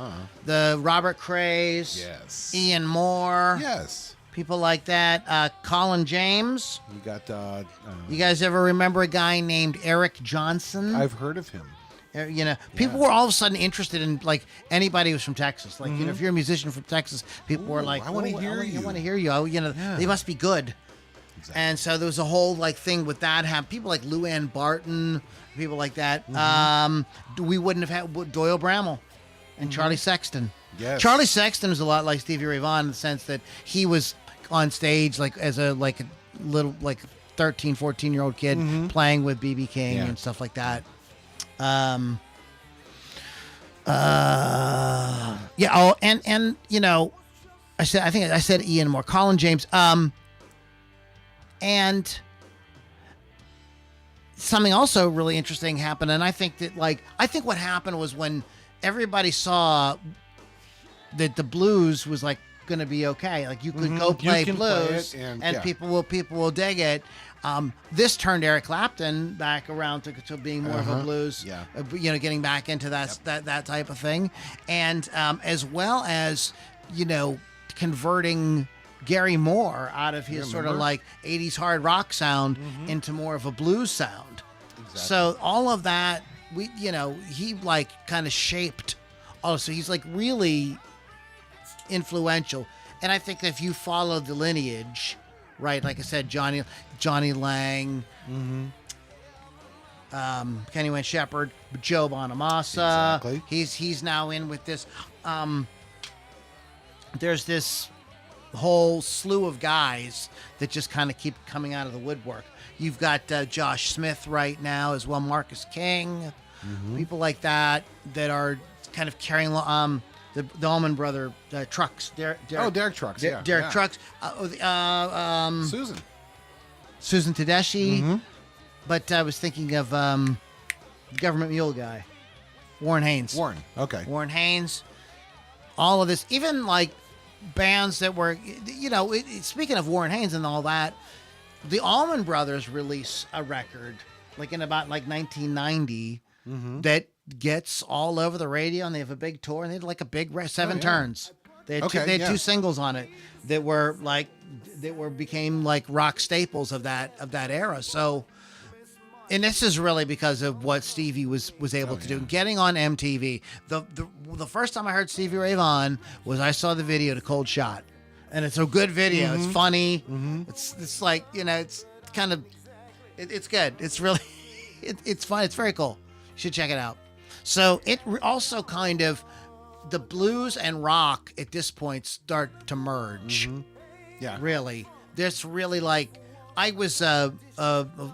The Robert Crays. Yes. Ian Moore. Yes. People like that. Colin James. You got. You guys ever remember a guy named Eric Johnson? I've heard of him. You know, people were all of a sudden interested in anybody who's from Texas. You know, if you're a musician from Texas, people were like, I want to hear you. I want to hear you. Oh, you know, they must be good. Exactly. And so there was a whole thing with that. Have people like Lou Ann Barton, people like that. We wouldn't have had Doyle Bramall and Charlie Sexton. Yes. Charlie Sexton was a lot like Stevie Ray Vaughn in the sense that he was on stage as a little 13, 14-year-old kid playing with B.B. King and stuff like that. And you know, I think I said Ian Moore, Colin James, and something also really interesting happened, and I think that what happened was when everybody saw that the blues was going to be okay, you could go play blues, and people will dig it. This turned Eric Clapton back around to being more of a blues, getting back into that type of thing, and as well as converting Gary Moore out of his sort of 80s hard rock sound into more of a blues sound. Exactly. So all of that, he kind of shaped. So he's really influential, and I think if you follow the lineage. Right, like I said, Johnny Lang, Kenny Wayne Shepherd, Joe Bonamassa. Exactly. He's now in with this. There's this whole slew of guys that just kind of keep coming out of the woodwork. You've got Josh Smith right now as well, Marcus King, people like that are kind of carrying the Allman Brother Trucks. Derek Trucks. Derek Trucks. Susan Tedeschi. But I was thinking of the Government Mule guy, Warren Haynes. Okay. Warren Haynes. all of this, even like bands that were, speaking of Warren Haynes and all that, the Allman Brothers release a record like in about like 1990 that gets all over the radio, and they have a big tour, and they had like a big seven turns. They had two singles on it that became like rock staples of that era. So, and this is really because of what Stevie was able to do, getting on MTV. The first time I heard Stevie Ray Vaughn was I saw the video to Cold Shot, and it's a good video. It's funny. It's like, it's kind of it's good. It's really it's fun. It's very cool. You should check it out. So it also kind of, the blues and rock at this point start to merge. Yeah, really. There's really like, I was a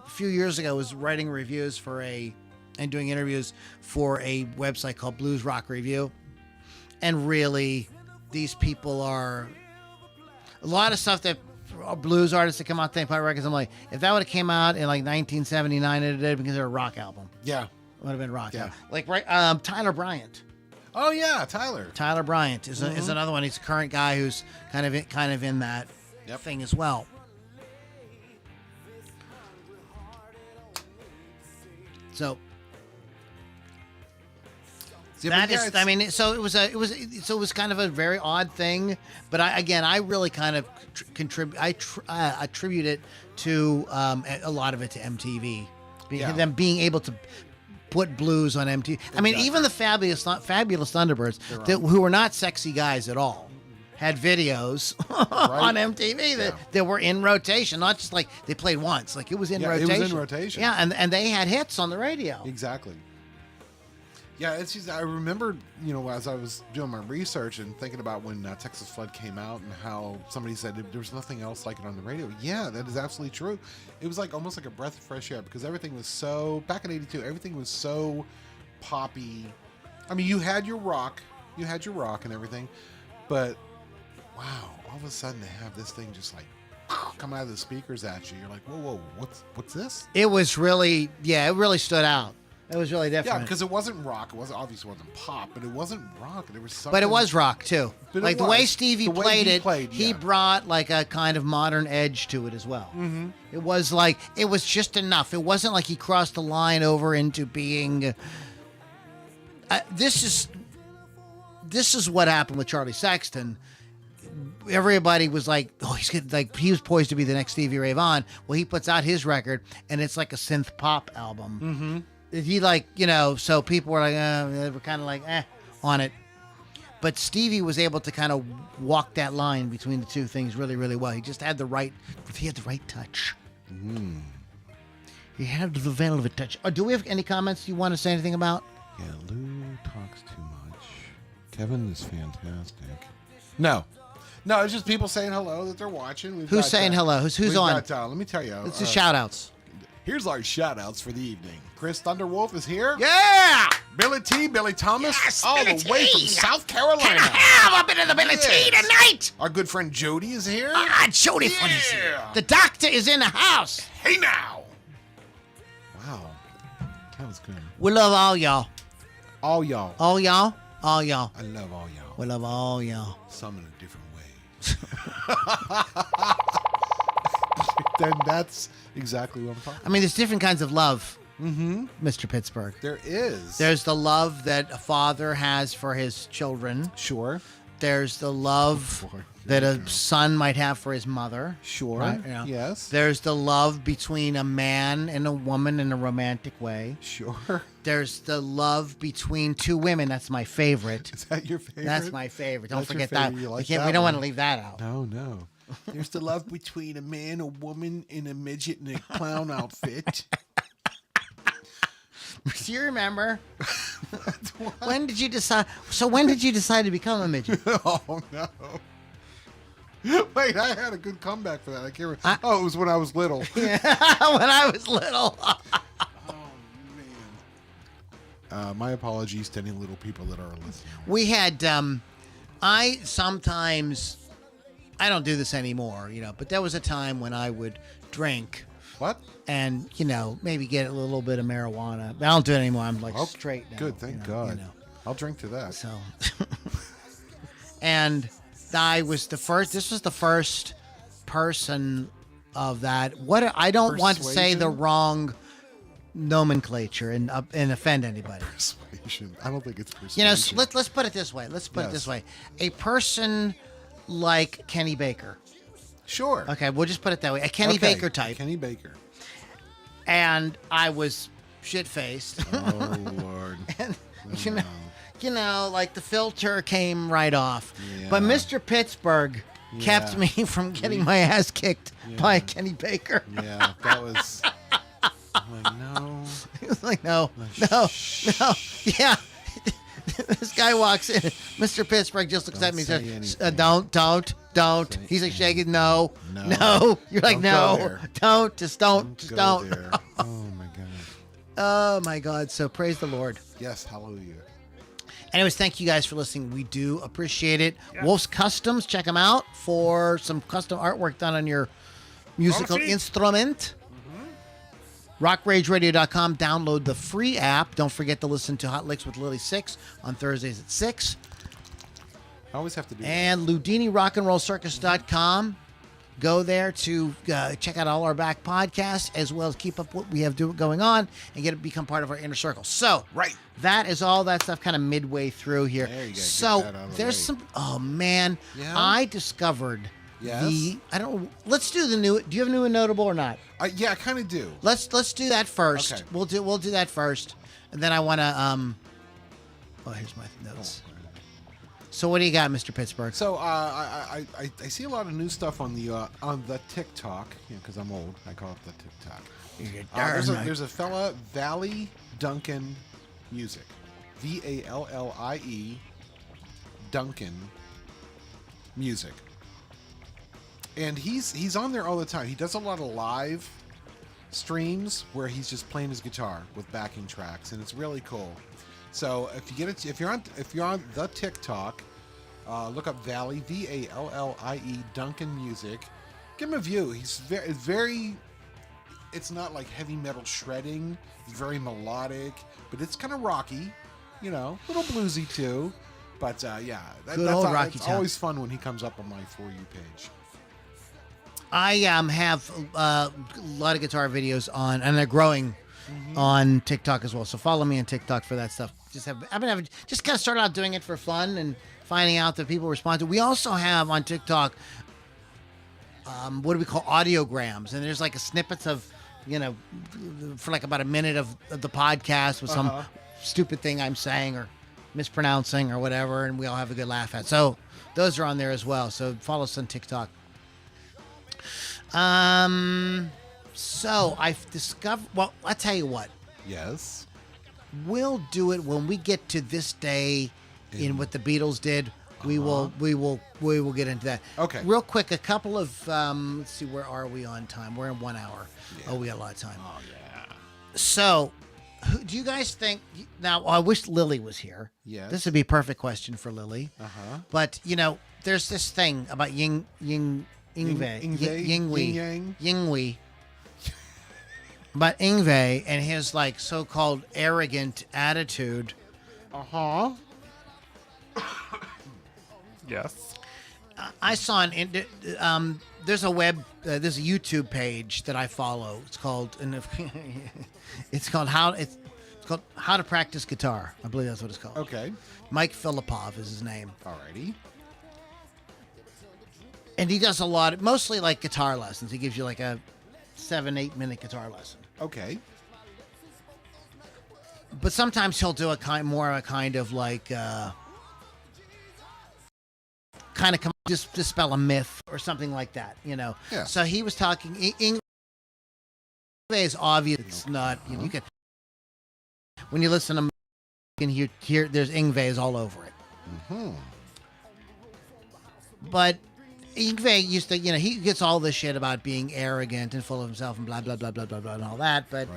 few years ago was writing reviews and doing interviews for a website called Blues Rock Review, and really, these people are a lot of stuff that blues artists that come out and play records. I'm like, if that would have came out in like 1979, it'd have been considered a rock album. Yeah, it would have been rock. Yeah, like Tyler Bryant. Oh yeah, Tyler. Tyler Bryant is another one. He's a current guy who's kind of in that thing as well. So that is, I mean, so it was kind of a very odd thing, but I really kind of attribute it to a lot of it to MTV, them being able to put blues on MTV. I mean, even the Fabulous Thunderbirds, who were not sexy guys at all, had videos on MTV that were in rotation, not just like they played once. Like it was in rotation. It was in rotation. Yeah, and they had hits on the radio. Exactly. Yeah, it's just, I remember, as I was doing my research and thinking about when Texas Flood came out and how somebody said there was nothing else like it on the radio. Yeah, that is absolutely true. It was like almost like a breath of fresh air, because everything was so, back in '82, everything was so poppy. I mean, you had your rock and everything, but wow, all of a sudden they have this thing just like come out of the speakers at you. You're like, whoa, what's this? It was really, it really stood out. It was really different. Yeah, because it wasn't rock. It obviously wasn't pop, but it wasn't rock. There was something. But it was rock too. Like the way Stevie played it, he brought like a kind of modern edge to it as well. Mm-hmm. It was like, it was just enough. It wasn't like he crossed the line over into being. This is what happened with Charlie Sexton. Everybody was like, oh, he was poised to be the next Stevie Ray Vaughan. Well, he puts out his record, and it's like a synth pop album. Mm-hmm. He so people were like, they were kind of like, on it. But Stevie was able to kind of walk that line between the two things really, really well. He just had the right touch. Mm. He had the velvet touch. Do we have any comments you want to say anything about? Yeah, Lou talks too much. Kevin is fantastic. No, it's just people saying hello that they're watching. Who's saying hello? Who's on? Let me tell you. It's just shout-outs. Here's our shout-outs for the evening. Chris Thunderwolf is here. Yeah! Billy T, Billy Thomas, yes, all Billy the way from South Carolina. Can I have a bit of the Billy T tonight? Our good friend Jody is here. Jody is here. The doctor is in the house. Hey now. Wow. That was good. We love all y'all. All y'all. All y'all? All y'all. I love all y'all. We love all y'all. Some in a different way. Then that's exactly what I'm talking about. I mean, there's different kinds of love, Mr. Pittsburgh. There is. There's the love that a father has for his children. Sure. There's the love that a son might have for his mother. Sure. Right? Yes. There's the love between a man and a woman in a romantic way. Sure. There's the love between two women. That's my favorite. Is that your favorite? That's my favorite. Don't That's forget your favorite. that. You like we that don't one. want to leave that out. No. There's the love between a man, a woman, and a midget in a clown outfit. Do you remember? When did you decide? So when did you decide to become a midget? Oh no! Wait, I had a good comeback for that. I can't remember. It was when I was little. Yeah, when I was little. Oh man! My apologies to any little people that are listening. We had. I don't do this anymore, but there was a time when I would drink. What? And, maybe get a little bit of marijuana. I don't do it anymore. I'm like straight now. Good, thank God. I'll drink to that. So, and I was the first. This was the first person of that. What I don't want to say the Persuasion? wrong nomenclature and offend anybody. Persuasion. I don't think it's persuasion. You know, let's put it this way. Let's put it this way. A person like Kenny Baker. Sure. Okay, we'll just put it that way. A Kenny Okay, Baker type. Kenny Baker. And I was shit-faced. Oh, Lord. And, Oh, you know, like the filter came right off. Yeah. But Mr. Pittsburgh kept me from getting my ass kicked by Kenny Baker. Yeah, that was... I'm like, no. He was like, no. Yeah. This guy walks in. Mr. Pittsburgh just looks at me and says, don't. He's like shaking, no. You're like, Don't go no. there. Don't. Just don't. Just Go don't. there. Oh, my God. Oh, my God. So praise the Lord. Yes, hallelujah. Anyways, thank you guys for listening. We do appreciate it. Wolf's Customs, check them out for some custom artwork done on your musical instrument. RockRageRadio.com. Download the free app. Don't forget to listen to Hot Licks with Lily 6 on Thursdays at 6. I always have to do that. And LoudiniRockAndRollCircus.com. Go there to check out all our back podcasts, as well as keep up what we have going on and become part of our inner circle. So, Right. that is all that stuff kind of midway through here. There you go. So, Get that out of the there's way. some, oh man, Yeah? I discovered Yes? let's do the new, do you have new and notable or not? Yeah, I kind of do. Let's do that first. Okay. We'll do that first. And then I want to, oh, here's my notes. So what do you got, Mr. Pittsburgh? So I see a lot of new stuff on the TikTok, because I'm old. I call it the TikTok. You're darn right. There's a fella, Valley Duncan Music, VALLIE Duncan Music, and he's on there all the time. He does a lot of live streams where he's just playing his guitar with backing tracks, and it's really cool. So if you get it, if you're on the TikTok, look up Valley VALLIE Duncan Music. Give him a view. He's very. It's not like heavy metal shredding. It's very melodic, but it's kind of rocky. You know, a little bluesy too. But yeah, Good old Rocky it's Top. always fun when he comes up on my For You page. I have a lot of guitar videos on, and they're growing on TikTok as well. So follow me on TikTok for that stuff. I've been just kind of started out doing it for fun and finding out that people respond to. We also have on TikTok, what do we call audiograms, and there's like a snippets of, for like about a minute of the podcast with some stupid thing I'm saying or mispronouncing or whatever, and we all have a good laugh at. So those are on there as well. So follow us on TikTok. So I've discovered. Well, I'll tell you what. Yes. We'll do it when we get to this day in what the Beatles did. We will get into that. Okay. Real quick, a couple of let's see, where are we on time? We're in 1 hour. Yeah. Oh, we got a lot of time. Oh yeah. So, do you guys think? Now, I wish Lily was here. Yes. This would be a perfect question for Lily. But there's this thing about Yingwei. About Yngwie and his like so-called arrogant attitude. Yes. I saw there's a YouTube page that I follow. It's called How to Practice Guitar. I believe that's what it's called. Okay. Mike Filipov is his name. Alrighty. And he does a lot, mostly like guitar lessons. He gives you like a 7-8 minute guitar lesson. Okay. But sometimes he'll do more of a kind of like, kind of just dispel a myth or something like that, Yeah. So he was talking. Yngwie is obvious. It's not. You can when you listen to him, you can hear there's Yngwie all over it. But Yngwie used to, he gets all this shit about being arrogant and full of himself and blah, blah, blah, blah, blah, blah, and all that. But,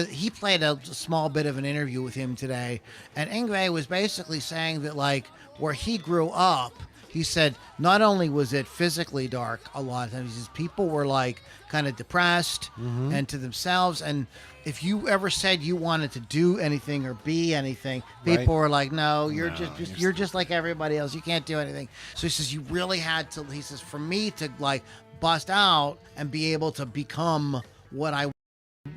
he played a small bit of an interview with him today. And Yngwie was basically saying that, like, where he grew up, he said not only was it physically dark a lot of times, he says people were like kind of depressed and to themselves. And if you ever said you wanted to do anything or be anything, people were like, no, you're you're just like everybody else. You can't do anything. So he says you really had to, he says, for me to like bust out and be able to become what I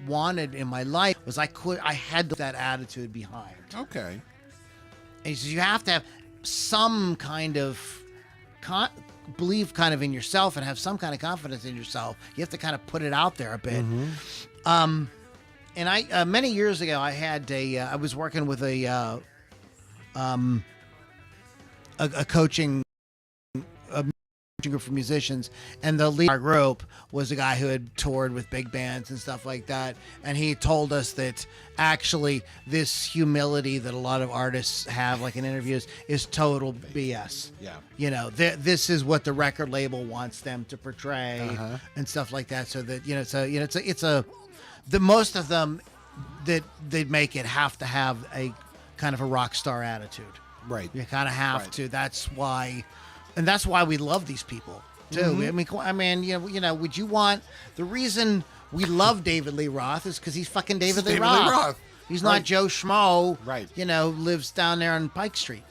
wanted in my life was I had that attitude behind. Okay. And he says you have to have some kind of believe kind of in yourself and have some kind of confidence in yourself. You have to kind of put it out there a bit. And I many years ago I had I was working with a coaching group for musicians, and the leader of our group was a guy who had toured with big bands and stuff like that, and he told us that actually this humility that a lot of artists have, like in interviews, is total BS. Yeah. You know, this is what the record label wants them to portray and stuff like that, so that the most of them that they make it have to have a kind of a rock star attitude. Right. You kind of have to. That's why. And that's why we love these people too. I mean, would you want the reason we love David Lee Roth is because he's fucking David Lee Roth. He's not Joe Schmo. Right. Lives down there on Pike Street.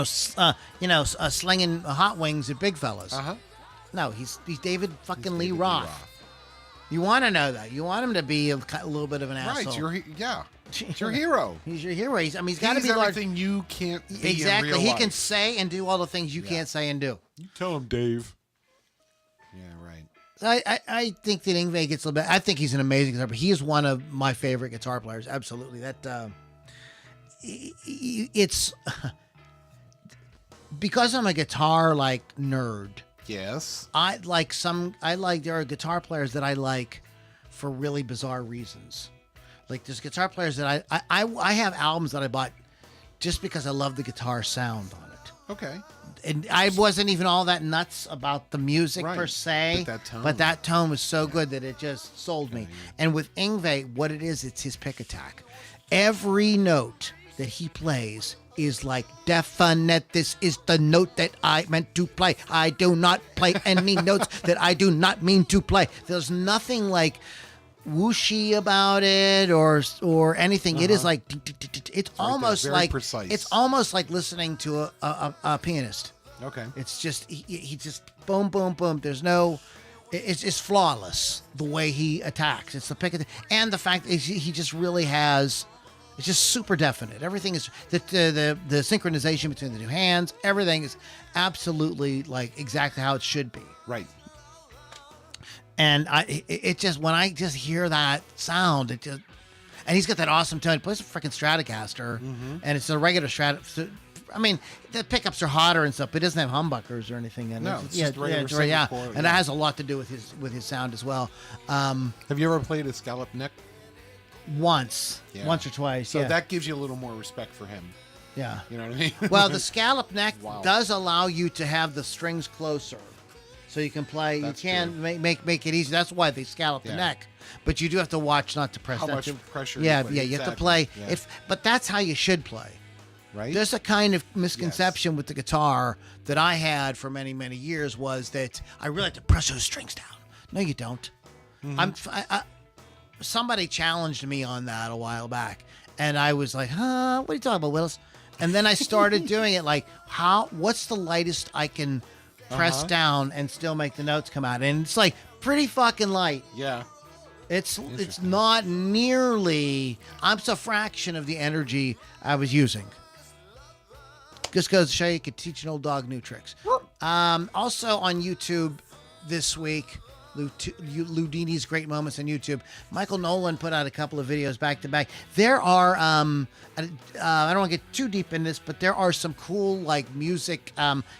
Slinging hot wings at big fellas. No, he's David fucking Lee Roth. You want to know that. You want him to be a little bit of an asshole. Right. It's your hero. He's your hero. He's got to be everything you can't be exactly. in real He life. can say and do all the things you can't say and do. You tell him, Dave. Yeah, right. I think that Yngwie gets a little bit. I think he's an amazing guitar player. He is one of my favorite guitar players. Absolutely. That it's because I'm a guitar nerd. Yes. There are guitar players that I like for really bizarre reasons. Like there's guitar players that I have albums that I bought just because I love the guitar sound on it. Okay. And I wasn't even all that nuts about the music per se, but that tone was so good that it just sold me. And with Yngwie, what it is, it's his pick attack. Every note that he plays is like definite. This is the note that I meant to play. I do not play any notes that I do not mean to play. There's nothing like whooshy about it or anything. It is like it's almost like precise. It's almost like listening to a pianist. Okay. It's just he just boom boom boom. There's no. It's flawless the way he attacks. It's the pick and the fact that he just really has. It's just super definite. Everything is the synchronization between the two hands. Everything is absolutely like exactly how it should be. Right. And it just when I just hear that sound, and he's got that awesome tone. He plays a freaking Stratocaster, and it's a regular Strat. I mean, the pickups are hotter and stuff, but it doesn't have humbuckers or anything. And no, it's just regular and that has a lot to do with his sound as well. Have you ever played a scallop neck? Once or twice. So that gives you a little more respect for him. Yeah. You know what I mean? Well, the scallop neck does allow you to have the strings closer. So you can play. That's you can make it easy. That's why they scallop the neck. But you do have to watch not to press. How much pressure? Yeah, you have to play. Yeah. But that's how you should play. Right. There's a kind of misconception with the guitar that I had for many years was that I really have to press those strings down. No, you don't. Somebody challenged me on that a while back, and I was like, "Huh? What are you talking about, Willis?" And then I started doing it like, what's the lightest I can press down and still make the notes come out? And it's like pretty fucking light. Yeah. It's not nearly. I'm a fraction of the energy I was using. Just goes to show you could teach an old dog new tricks. Also on YouTube this week, Loudini's Great Moments on YouTube. Michael Nolan put out a couple of videos back to back. There are, I don't want to get too deep in this, but there are some cool like music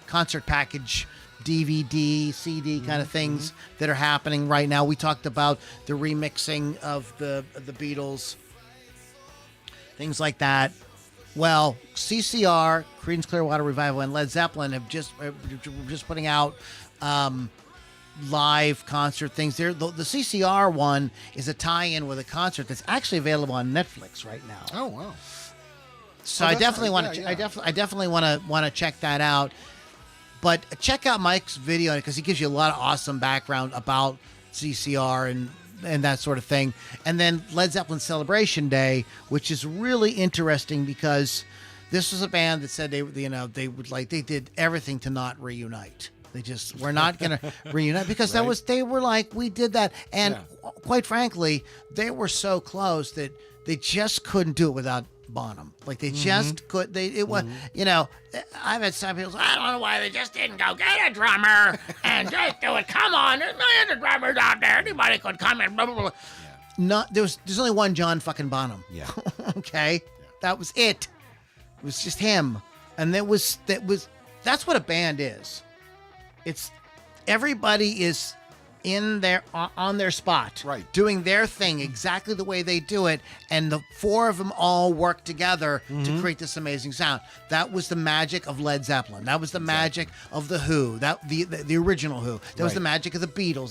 concert package DVD, CD kind of things that are happening right now. We talked about the remixing of the Beatles, things like that. Well, CCR, Creedence Clearwater Revival, and Led Zeppelin have just putting out live concert things. The CCR one is a tie-in with a concert that's actually available on Netflix right now. Oh, wow. So Oh, I that's definitely right. want to. Yeah, I definitely want to check that out. But check out Mike's video because he gives you a lot of awesome background about CCR and that sort of thing. And then Led Zeppelin Celebration Day, which is really interesting because this was a band that said they did everything to not reunite. They just were not going to reunite because they were like, we did that. And quite frankly, they were so close that they just couldn't do it without Bonham. Like they just could. I've had some people say, I don't know why they just didn't go get a drummer and just do it. Come on, there's millions of drummers out there. Anybody could come in. Blah, blah, blah. Yeah. There's only one John fucking Bonham. Yeah. Okay, that was it. It was just him, and that's what a band is. It's everybody is in their on their spot, right, doing their thing exactly the way they do it, and the four of them all work together to create this amazing sound. That was the magic of Led Zeppelin. That was the magic of the Who. That the original Who. That was the magic of the Beatles.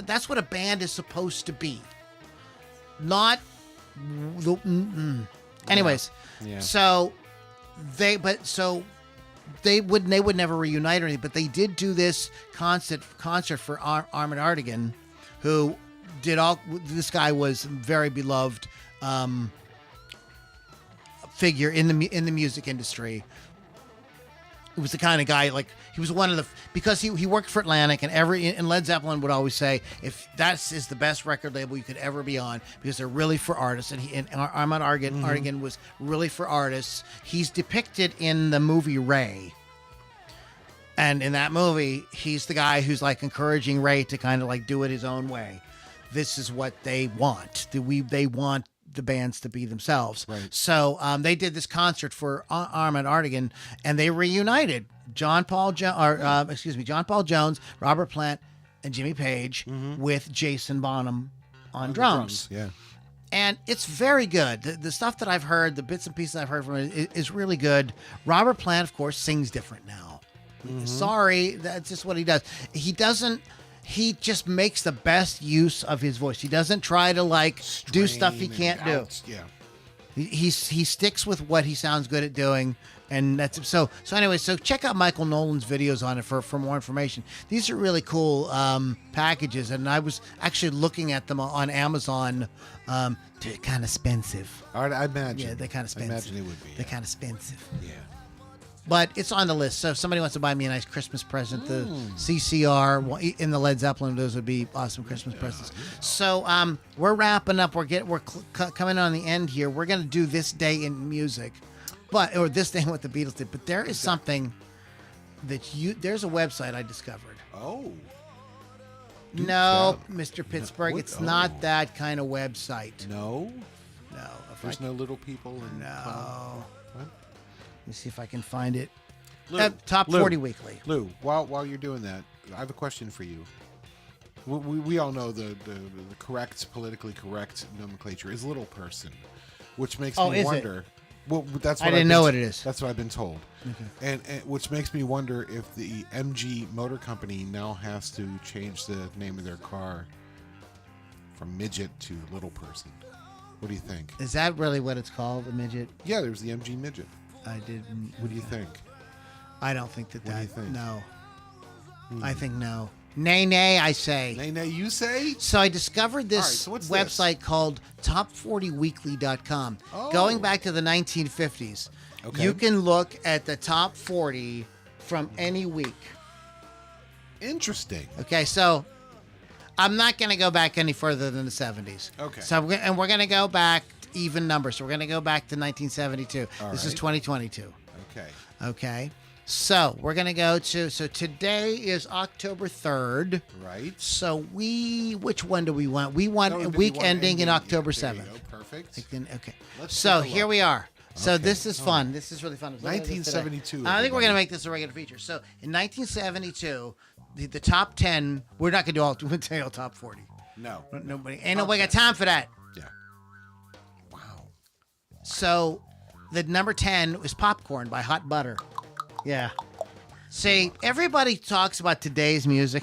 That's what a band is supposed to be. Not the. Anyways, so they would never reunite or anything, but they did do this concert for Armand Artigan, who did all. This guy was a very beloved figure in the music industry. He was the kind of guy, like, he was one of the, because he worked for Atlantic, and Led Zeppelin would always say, if that is the best record label you could ever be on, because they're really for artists, and Armand Artigan was really for artists. He's depicted in the movie Ray. And in that movie, he's the guy who's like encouraging Raitt to kind of like do it his own way. This is what they want. They want the bands to be themselves. Right. So they did this concert for Armand Artigan, and they reunited John Paul Jones, Robert Plant, and Jimmy Page with Jason Bonham on drums. Yeah. And it's very good. The stuff that I've heard, the bits and pieces I've heard from it is really good. Robert Plant, of course, sings different now. Sorry, that's just what he does. He just makes the best use of his voice. He doesn't try to do stuff he can't do. Yeah. He sticks with what he sounds good at doing, and that's so. Anyway, so check out Michael Nolan's videos on it for more information. These are really cool packages, and I was actually looking at them on Amazon. They're kind of expensive. I imagine. Yeah, they're kind of expensive. I imagine they would be. They're kind of expensive. Yeah. But it's on the list. So if somebody wants to buy me a nice Christmas present, the CCR in the Led Zeppelin, those would be awesome Christmas presents. So we're wrapping up. We're coming on the end here. We're going to do This Day in Music, or This Day what the Beatles did. But there is something there's a website I discovered. Oh. No, Mr. Pittsburgh, it's not that kind of website. No. No. There's no little people. No. What? Let me see if I can find it. Lou, Top 40 Weekly. Lou, while you're doing that, I have a question for you. We all know the correct, politically correct nomenclature is little person, which makes me wonder. It? Well, that's what I didn't know what it is. That's what I've been told. Okay. And which makes me wonder if the MG Motor Company now has to change the name of their car from midget to little person. What do you think? Is that really what it's called, a midget? Yeah, there's the MG midget. I didn't. What do you think? I don't think that. What do you think? No. I think no. Nay, I say. Nay, you say? So I discovered this website called top40weekly.com. Oh. Going back to the 1950s. Okay. You can look at the top 40 from any week. Interesting. Okay, so I'm not going to go back any further than the 70s. Okay. So we're going to go back to even numbers. So we're going to go back to 1972. This is 2022. Okay. So we're going to go to, today is October 3rd. Right. So which one do we want? We want a week ending in October 7th. Perfect. Okay. So here we are. So this is fun. This is really fun. 1972. I think we're going to make this a regular feature. So in 1972, the top 10, we're not going to do all top 40. No. Nobody got time for that. Yeah. Wow. So the number 10 is Popcorn by Hot Butter. Yeah. See, everybody talks about today's music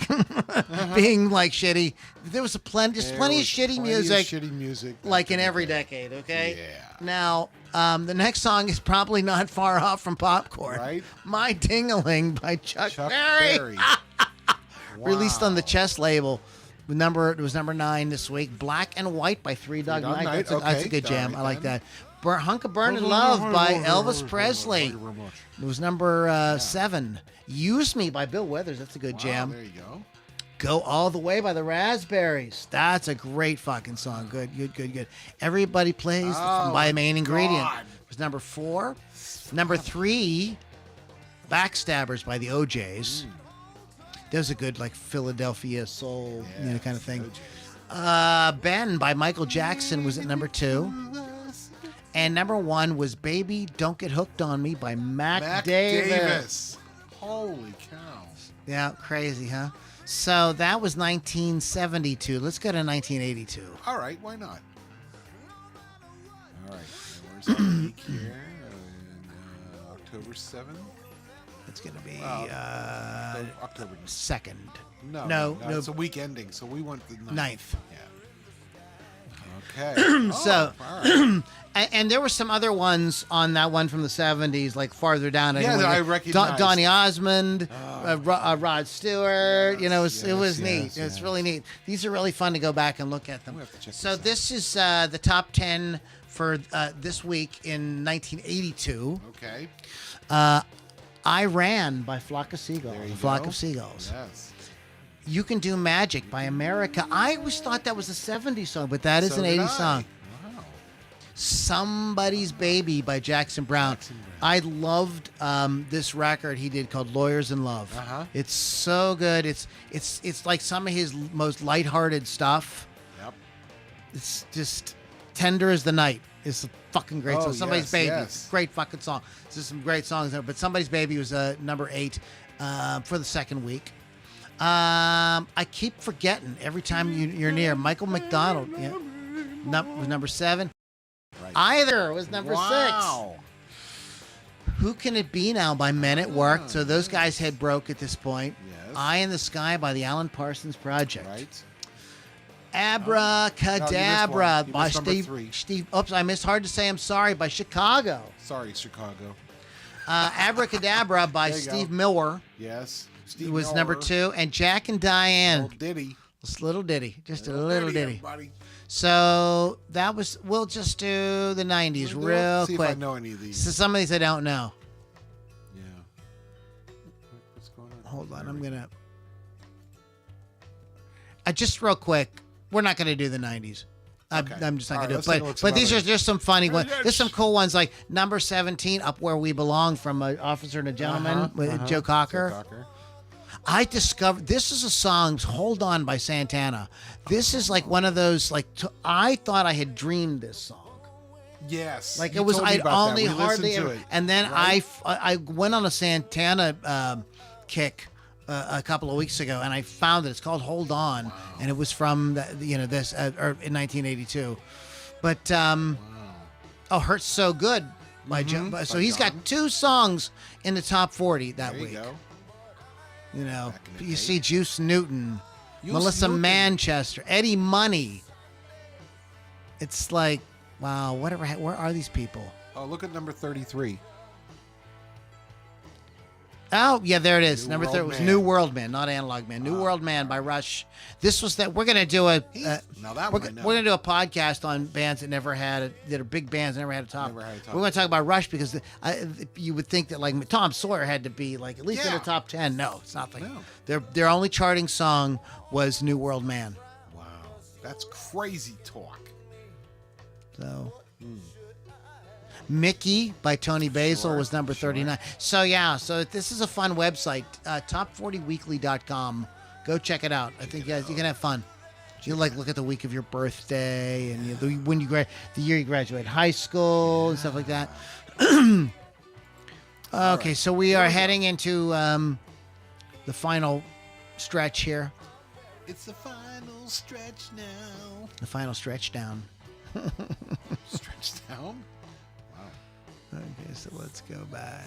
being like shitty. There was plenty of shitty music, like in every decade. Okay. Yeah. Now, the next song is probably not far off from Popcorn. Right. My Ding-a-Ling by Chuck Berry. Berry. Released on the Chess label. It was number 9 this week. Black and White by Three Dog Night. That's a good jam. I like that. Hunk of Burning Love by Elvis Presley. Thank you very much. It was number 7. Use Me by Bill Withers. That's a good jam. There you go. Go All the Way by the Raspberries. That's a great fucking song. Good. Everybody Plays by Main Ingredient. It was number 4. Number 3, Backstabbers by the OJs. That was a good, like, Philadelphia soul, kind of thing. Ben by Michael Jackson was at number 2. And number 1 was Baby Don't Get Hooked on Me by Mac Davis. Holy cow. Yeah, crazy, huh? So that was 1972. Let's go to 1982. All right, why not? All right, where's our week here? October 7th? It's going to be October 2nd. No, it's a week ending, so we went the 9th. Yeah. Okay. So, all right. and there were some other ones on that one from the 70s, like farther down. I recognized. Donny Osmond, Rod Stewart. Yes, it was neat. yes. It's really neat. These are really fun to go back and look at them. We'll have to check So this this is the top 10 for this week in 1982. Okay. I Ran by Flock of Seagulls. There you Flock go. of Seagulls. Yes. You Can Do Magic by America. I always thought that was a 70s song, but that is So an did 80s I. song. Wow. Somebody's Baby by Jackson Browne. I loved this record he did called Lawyers in Love. Uh-huh. It's so good. It's like some of his most lighthearted stuff. Yep. It's just Tender as the Night. It's a fucking great song. Somebody's yes, Baby. yes. Great fucking song. There's some great songs there, but Somebody's Baby was number 8 for the second week. I keep forgetting every time you're near. Michael McDonald was number 7. Right. Either was number 6. Wow. Who Can It Be Now by Men at Work. So those guys had broke at this point. Yes. Eye in the Sky by the Alan Parsons Project. Right. Abracadabra You by missed number 3. Steve. Oops, I missed Hard to Say I'm Sorry by Chicago. Sorry, Chicago. Abracadabra by There you go. Steve Miller. Yes. Steve It was Miller. number 2. And Jack and Diane. Old Diddy. This little ditty. Just a little ditty. Everybody. So that was, we'll just do the 90s real See quick. if I know any of these. So some of these I don't know. Yeah. What's going on? Hold on, I'm going to. Just real quick, we're not going to do the 90s. Okay. I'm just not All going right, to let's take a do look it. at some But these are others. just some funny ones. Yes. There's some cool ones like number 17, Up Where We Belong from An Officer and a Gentleman with Joe Cocker. Joe Cocker. I discovered this is a song, Hold On by Santana. This is like one of those, I thought I had dreamed this song. Yes. Like you it was, told me I'd about that. only We hardly listened ever. to it. And then Right? I went on a Santana kick a couple of weeks ago, and I found that it's called Hold On, and it was from this or in 1982. But Hurts So Good by Joe. So by he's John. got 2 songs in the top 40 that There you week. go. You in the you day. see Juice Newton, Juice Melissa Newton. Manchester, Eddie Money. It's like, wow, where are these people? Oh, look at number 33. Oh, yeah, there it is. New Number World 30 was Man. New World Man, not Analog Man. New World Man by Rush. This was that we're gonna do a Now that we're, one I know. we're gonna do a podcast on bands that never had that are big bands that never had a top. Never had a top. We're gonna talk about Rush because you would think that like Tom Sawyer had to be like at least in Yeah. the top 10. No, it's not like No. their only charting song was New World Man. Wow. That's crazy talk. So. Mickey by Tony Basil was number 39. So so this is a fun website, top40weekly.com. Go check it out. I think you can have fun. You look at the week of your birthday and the year you graduate high school and stuff like that. Okay, so we are heading into the final stretch here. It's the final stretch now. The final stretch down. Stretch down? Okay, so let's go back.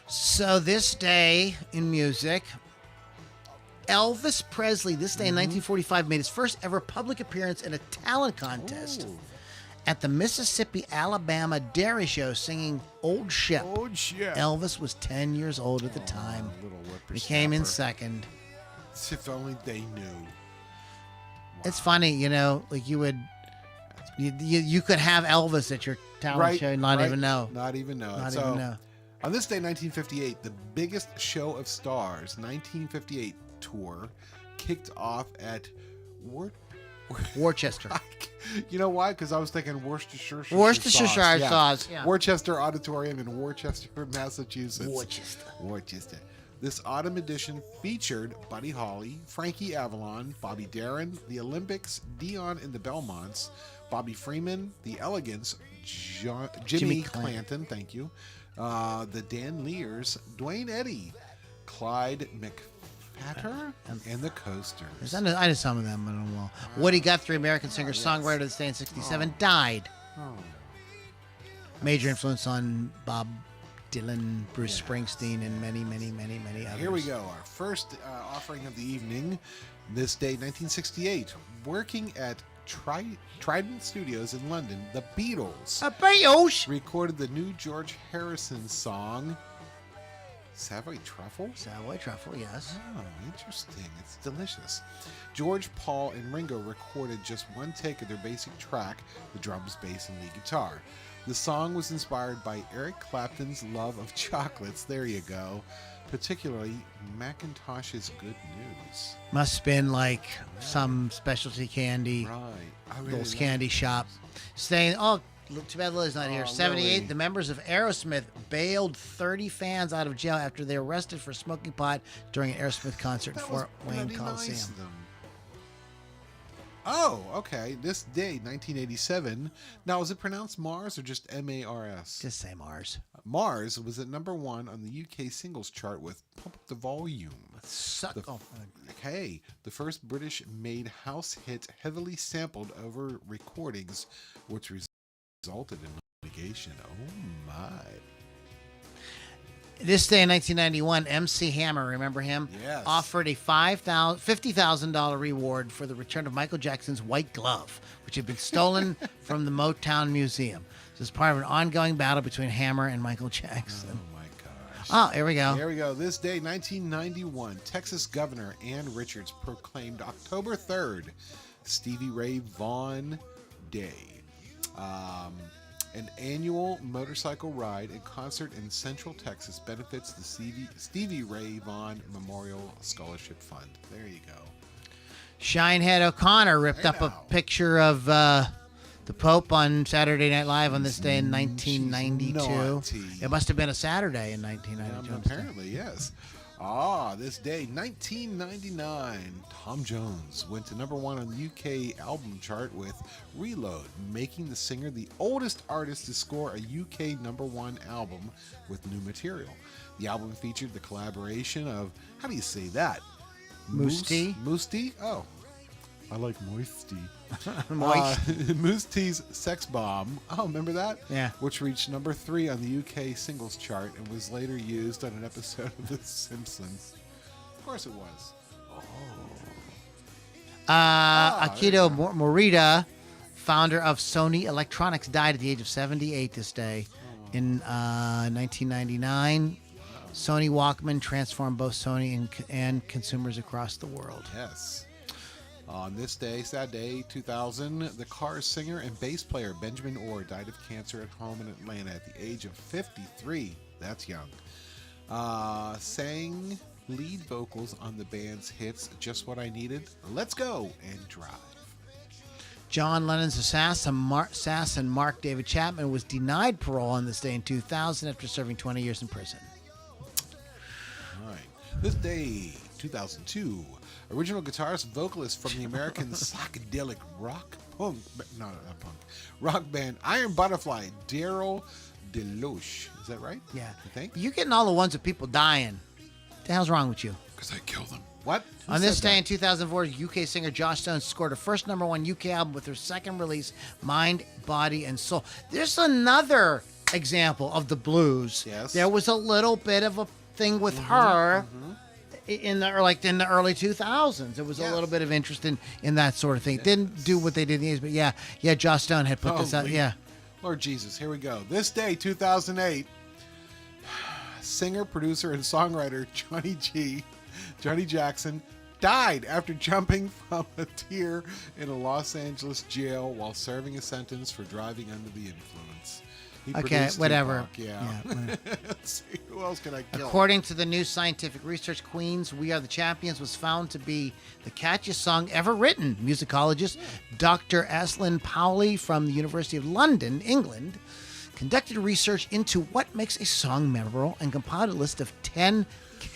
So this day in music, Elvis Presley, this day in 1945, made his first ever public appearance in a talent contest at the Mississippi-Alabama Dairy Show singing Old Ship. Old ship. Elvis was 10 years old at the time. Little He came in whippersnapper. second. If only they knew. It's funny, you know, like you could have Elvis at your talent show and not even know. Not even know. Not So, even know. on this day, 1958, the biggest show of stars, 1958 tour, kicked off at Worcester. You know why? Because I was thinking Worcestershire sauce. Yeah. Worcester Auditorium in Worcester, Massachusetts. Worcester. This autumn edition featured Buddy Holly, Frankie Avalon, Bobby Darin, the Olympics, Dion and the Belmonts, Bobby Freeman, the Elegants, Jimmy Clanton, thank you, the Dan Lears, Dwayne Eddy, Clyde McPhatter, and the Coasters. I know some of them. I don't know. Woody Guthrie, American singer, songwriter, this day in '67, died. Major influence on Bob Dylan, Bruce Springsteen, and many, many, many, many others. Here we go. Our first offering of the evening. This day, 1968, working at Trident Studios in London, the Beatles recorded the new George Harrison song, Savoy Truffle? Savoy Truffle, yes. Oh, interesting. It's delicious. George, Paul, and Ringo recorded just one take of their basic track, the drums, bass, and lead guitar. The song was inspired by Eric Clapton's love of chocolates, there you go, particularly Macintosh's Good News. Must have been like some specialty candy, Right. little candy shop. Saying, too bad Lily's not here. 78, Lily. the members of Aerosmith bailed 30 fans out of jail after they were arrested for smoking pot during an Aerosmith concert in Fort Wayne Coliseum. Nice of them. Oh, okay. This day, 1987. Now, is it pronounced Mars or just M-A-R-S? Just say Mars. Mars was at number 1 on the UK singles chart with Pump Up the Volume. Okay, the first British-made house hit heavily sampled over recordings, which resulted in litigation. Oh, my. This day in 1991, MC Hammer, remember him? Yes. Offered a $50,000 reward for the return of Michael Jackson's white glove, which had been stolen from the Motown Museum. This is part of an ongoing battle between Hammer and Michael Jackson. Oh, my gosh. Oh, here we go. Here we go. This day, 1991, Texas Governor Ann Richards proclaimed October 3rd Stevie Ray Vaughn Day. An annual motorcycle ride and concert in Central Texas benefits the Stevie Ray Vaughn Memorial Scholarship Fund. There you go. Shinehead O'Connor ripped up a picture of the Pope on Saturday Night Live on this day in 1992. Naughty. It must have been a Saturday in 1992. Apparently, yes. This day, 1999, Tom Jones went to number 1 on the UK album chart with Reload, making the singer the oldest artist to score a UK number 1 album with new material. The album featured the collaboration of, how do you say that? Moose-T? Moose-T? Oh, I like Moist-T. Moist. Moose-T's Sex Bomb. Oh, remember that? Yeah. Which reached number 3 on the UK singles chart and was later used on an episode of The Simpsons. Of course it was. Akito Morita, founder of Sony Electronics, died at the age of 78 this day in 1999. Sony Walkman transformed both Sony and consumers across the world. Yes. On this day, sad day, 2000, the Cars singer and bass player Benjamin Orr died of cancer at home in Atlanta at the age of 53. That's young. Sang lead vocals on the band's hits Just What I Needed, Let's Go, and Drive. John Lennon's assassin, Mark David Chapman, was denied parole on this day in 2000 after serving 20 years in prison. All right. This day, 2002, original guitarist vocalist from the American psychedelic rock band Iron Butterfly, Daryl DeLoche. Is that right? Yeah. You think? You're getting all the ones with people dying. What the hell's wrong with you? Because I killed them. What? On this day in 2004, UK singer Josh Stone scored her first number 1 UK album with her second release, Mind, Body, and Soul. There's another example of the blues. Yes. There was a little bit of a thing with her in the early 2000s. There was a little bit of interest in that sort of thing. Didn't do what they did in the 80s, but yeah, Joss Stone had put this out. Yeah. Lord Jesus, here we go. This day, 2008, singer, producer, and songwriter Johnny Jackson, died after jumping from a tier in a Los Angeles jail while serving a sentence for driving under the influence. He Okay, produced whatever. Tupac, Yeah, whatever. Let's see, who else can I kill? According to the new scientific research, Queen's "We Are the Champions" was found to be the catchiest song ever written. Musicologist Dr. Aslan Powley from the University of London, England, conducted research into what makes a song memorable and compiled a list of 10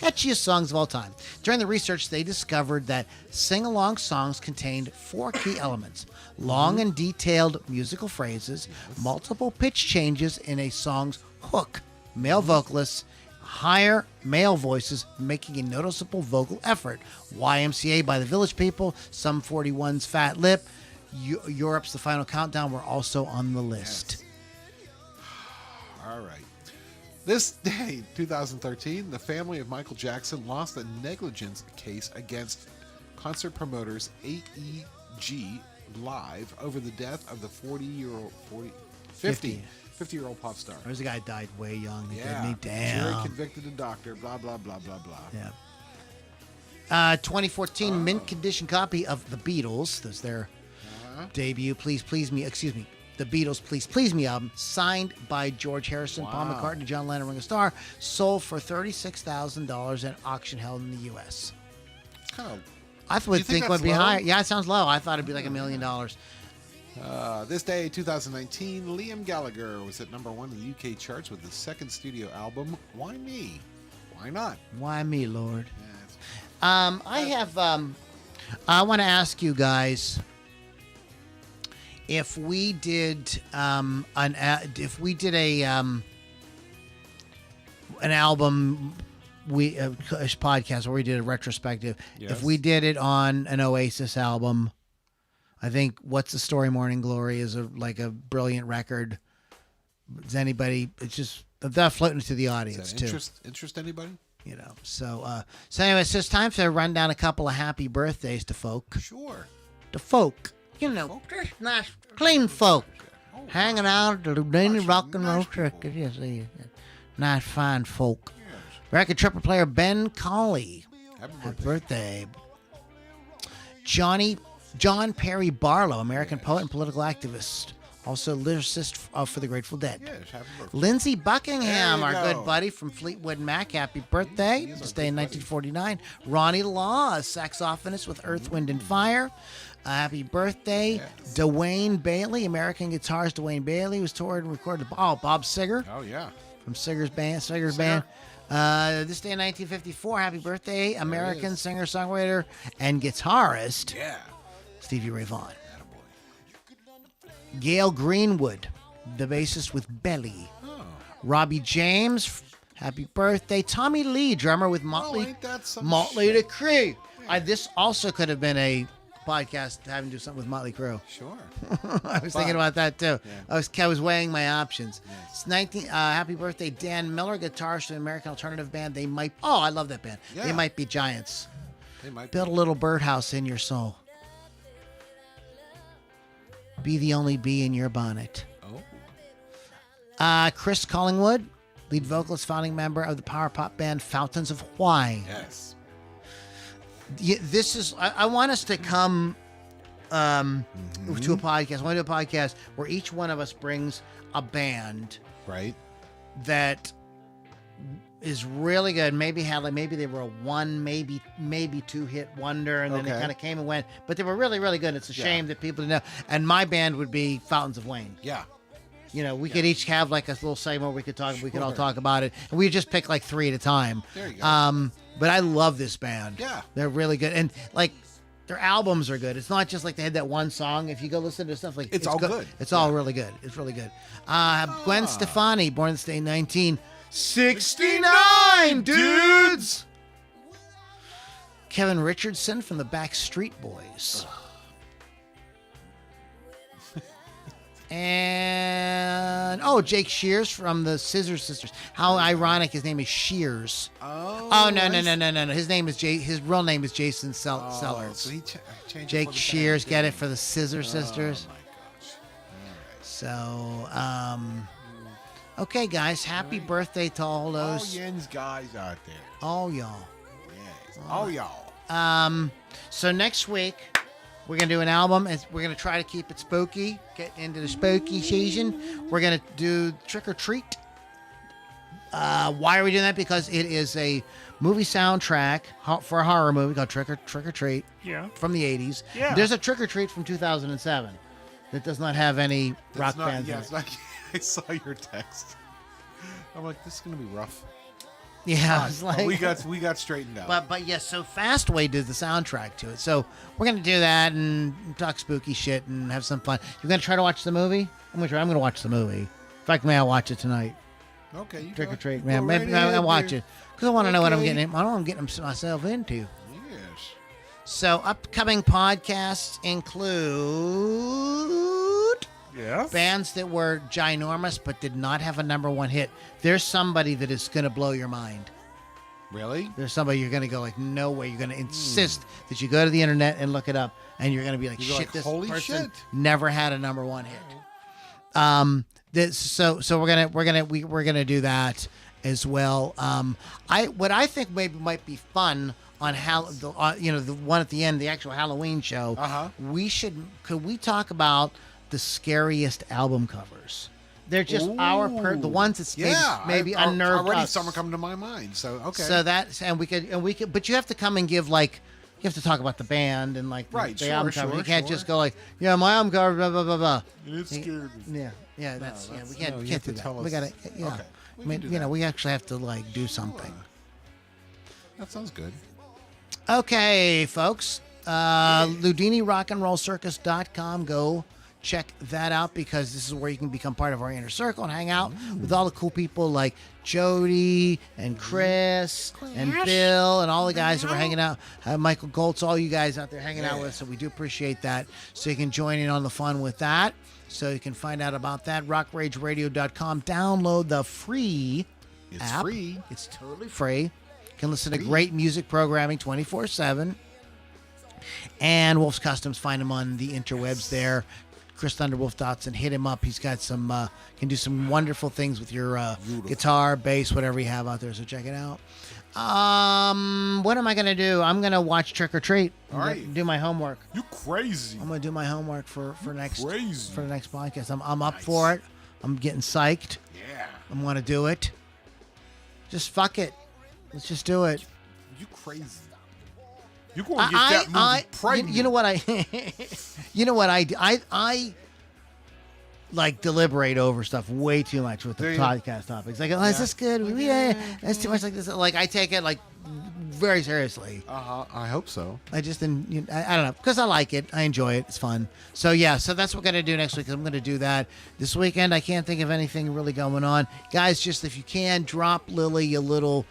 catchiest songs of all time. During the research, they discovered that sing-along songs contained 4 key elements: long and detailed musical phrases, multiple pitch changes in a song's hook, male vocalists, higher male voices making a noticeable vocal effort, YMCA by the Village People, Sum 41's Fat Lip, Europe's The Final Countdown were also on the list. All right. This day, 2013, the family of Michael Jackson lost a negligence case against concert promoters AEG Live over the death of the 50-year-old pop star. There's a guy died way young, Yeah. didn't he? Damn. Jury convicted a doctor, blah, blah, blah, blah, blah. Yeah. 2014 mint condition copy of The Beatles. That's their debut. Please Please Me. Excuse me. The Beatles' Please Please Me album, signed by George Harrison, Paul McCartney, John Lennon, Ringo Starr, sold for $36,000 at auction held in the U.S. It's kind of. I would think it would be low? higher. Yeah, it sounds low. I thought it'd be like $1 million. This day, 2019, Liam Gallagher was at number 1 in the UK charts with his second studio album, Why Me? Why not? Why me, Lord? Yes. I want to ask you guys, if we did an album, a podcast where we did a retrospective, if we did it on an Oasis album, I think What's the Story, Morning Glory is a brilliant record. Does anybody? It's just that floating to the audience too. Interest anybody? You know. So anyway, it's just time to run down a couple of happy birthdays to folk. Sure. To folk. You know, just nice, clean folk. Hanging out at the Loudini Rock and Roll Circus. Yes, nice, fine folk. Record triple player Ben Colley. Happy birthday. John Perry Barlow, American poet and political activist. Also lyricist for the Grateful Dead. Yes, happy birthday. Lindsey Buckingham, our go. good buddy from Fleetwood Mac. Happy birthday. This day in 1949. Ronnie Law, a saxophonist with Earth, Wind, and Fire. Happy birthday. Yes. Dwayne Bailey, American guitarist Dwayne Bailey, was toured and recorded. Bob Seger Oh, yeah. from Seger's band. This day in 1954. Happy birthday, American singer, songwriter, and guitarist Yeah. Stevie Ray Vaughn. Attaboy. Gail Greenwood, the bassist with Belly. Oh. Robbie James, happy birthday. Tommy Lee, drummer with Motley ain't that some Motley shit? Crue. This also could have been a podcast having to do something with Motley Crue. Sure. I was thinking about that too. Yeah. I was weighing my options. Yes. It's happy birthday, Dan Miller, guitarist of the American alternative band. They might. Oh, I love that band. Yeah. They Might Be Giants. They might Build a little birdhouse in your soul. Be the only bee in your bonnet. Oh. Chris Collingwood, lead vocalist, founding member of the power pop band Fountains of Why. Yes. Yeah, this is. I want us to come to a podcast. I want to do a podcast where each one of us brings a band Right. that is really good. Maybe they were a one, maybe 2-hit wonder, and then they Okay. kind of came and went. But they were really, really good. It's a shame that people didn't know. And my band would be Fountains of Wayne. Yeah. You know, we could each have like a little segment where we could talk. We could all talk about it, and we just pick like 3 at a time. There you go. But I love this band. Yeah. They're really good, and like their albums are good. It's not just like they had that one song. If you go listen to stuff, like It's all good. It's all really good. It's really good. Gwen Stefani, born this day in 1969, dudes. Kevin Richardson from the Backstreet Boys. And Jake Shears from the Scissor Sisters. How ironic his name is Shears. Oh, no. His name is His real name is Jason Sellers. So he changed it Jake for the Shears, band, get didn't it for the Scissor Sisters. Oh my gosh! So, okay, guys, happy birthday to all All those, Jens guys out there. all y'all. Yes, all y'all. So next week we're gonna do an album. We're gonna try to keep it spooky, get into the spooky season. We're gonna do Trick or Treat. Why are we doing that? Because it is a movie soundtrack for a horror movie called Trick or Treat. Yeah. From the 80s. Yeah. There's a Trick or Treat from 2007 that does not have any rock bands in it. It's not, I saw your text. I'm like, this is gonna be rough. Yeah, it's But like we got straightened out. But yes, so Fastway did the soundtrack to it. So we're gonna do that and talk spooky shit and have some fun. You're gonna try to watch the movie? I'm gonna watch the movie. In fact, may I watch it tonight? Okay, you Trick go- or Treat, go man. right Maybe I'll ahead, watch dear. it because I want to know what I'm Okay. getting. I don't know what I'm getting myself into. Yes. So upcoming podcasts include Yeah. bands that were ginormous but did not have a #1 hit. There's somebody that is gonna blow your mind. Really? There's somebody you're going to go like, no way. You're going to insist that you go to the internet and look it up, and you're going to be like, You go shit, like, this holy person shit. never had a #1 hit. So we're gonna do that as well. What I think maybe might be fun on the one at the end, the actual Halloween show. Could we talk about the scariest album covers? They're just the ones that's maybe unnerved already us. some are coming to my mind. So okay. So that's we could, but you have to come and give like you have to talk about the band and like Right, the sure, album cover. sure, You can't sure. just go like, yeah, my album cover, blah blah blah blah. It scared me. Yeah, that's we no, can't you do have to that. tell We us. gotta Okay, we I mean, can do that. we actually have to like do something. That sounds good. Okay, folks. LoudiniRockandRollCircus.com. Go check that out because this is where you can become part of our inner circle and hang out with all the cool people like Jody and Chris and Bill and all the guys that were hanging out. Michael Goltz, all you guys out there hanging out with us. So we do appreciate that. So you can join in on the fun with that. So you can find out about that. RockRageRadio.com. Download the free app. Free. It's totally free. You can listen to great music programming 24/7. And Wolf's Customs, find him on the interwebs there. Chris Thunderwolf Dotson, hit him up. He's got some, can do some wonderful things with your guitar, bass, whatever you have out there. So check it out. What am I going to do? I'm going to watch Trick or Treat. I'm All gonna right. do my homework. You crazy. I'm going to do my homework for next Crazy. for the next podcast. I'm up for it. I'm getting psyched. Yeah. I'm going to do it. Just fuck it. Let's just do it. You crazy. You gonna get that movie pregnant. you know what I do? I like deliberate over stuff way too much with the podcast topics. Like, is this good? Yeah, that's too much like this. Like, I take it like very seriously. I hope so. I just didn't. I don't know because I like it. I enjoy it. It's fun. So yeah. So that's what we're gonna do next week. I'm gonna do that this weekend. I can't think of anything really going on, guys. Just if you can, drop Lily a little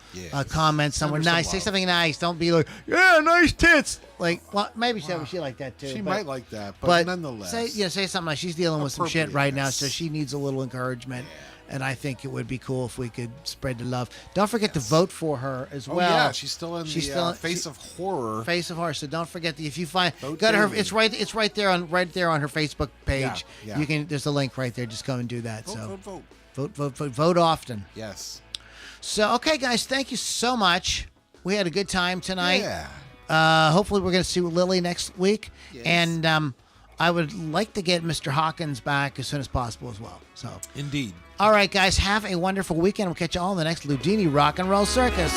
comment somewhere. Send her Nice. some Say love. something nice. Don't be like, yeah, nice tits. Like, well, maybe she like that too. She but- might like that, but nonetheless. say something like she's dealing with some shit right now, Appropriateness. so she needs a little encouragement. And I think it would be cool if we could spread the love. Don't forget to vote for her as Oh well. yeah, she's still in the still- face of horror. Face of horror. So don't forget that if you find Vote go to her. daily. It's right there on her Facebook page. Yeah. You can. There's a link right there. Just go and do that. Vote, so vote. vote often. Yes. So okay, guys, thank you so much. We had a good time tonight. Yeah. Hopefully, we're going to see Lily next week, Yes. and I would like to get Mr. Hawkins back as soon as possible as well. So, Indeed. all right, guys, have a wonderful weekend. We'll catch you all in the next Loudini Rock and Roll Circus.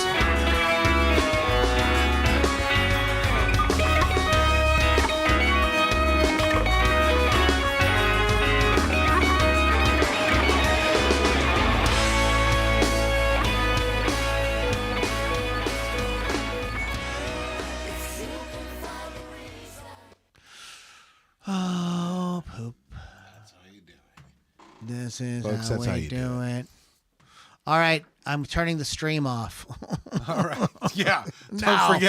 Oh, poop. This is Folks, how that's we how you do do it. All right, I'm turning the stream off. All right. Yeah. Don't No. forget.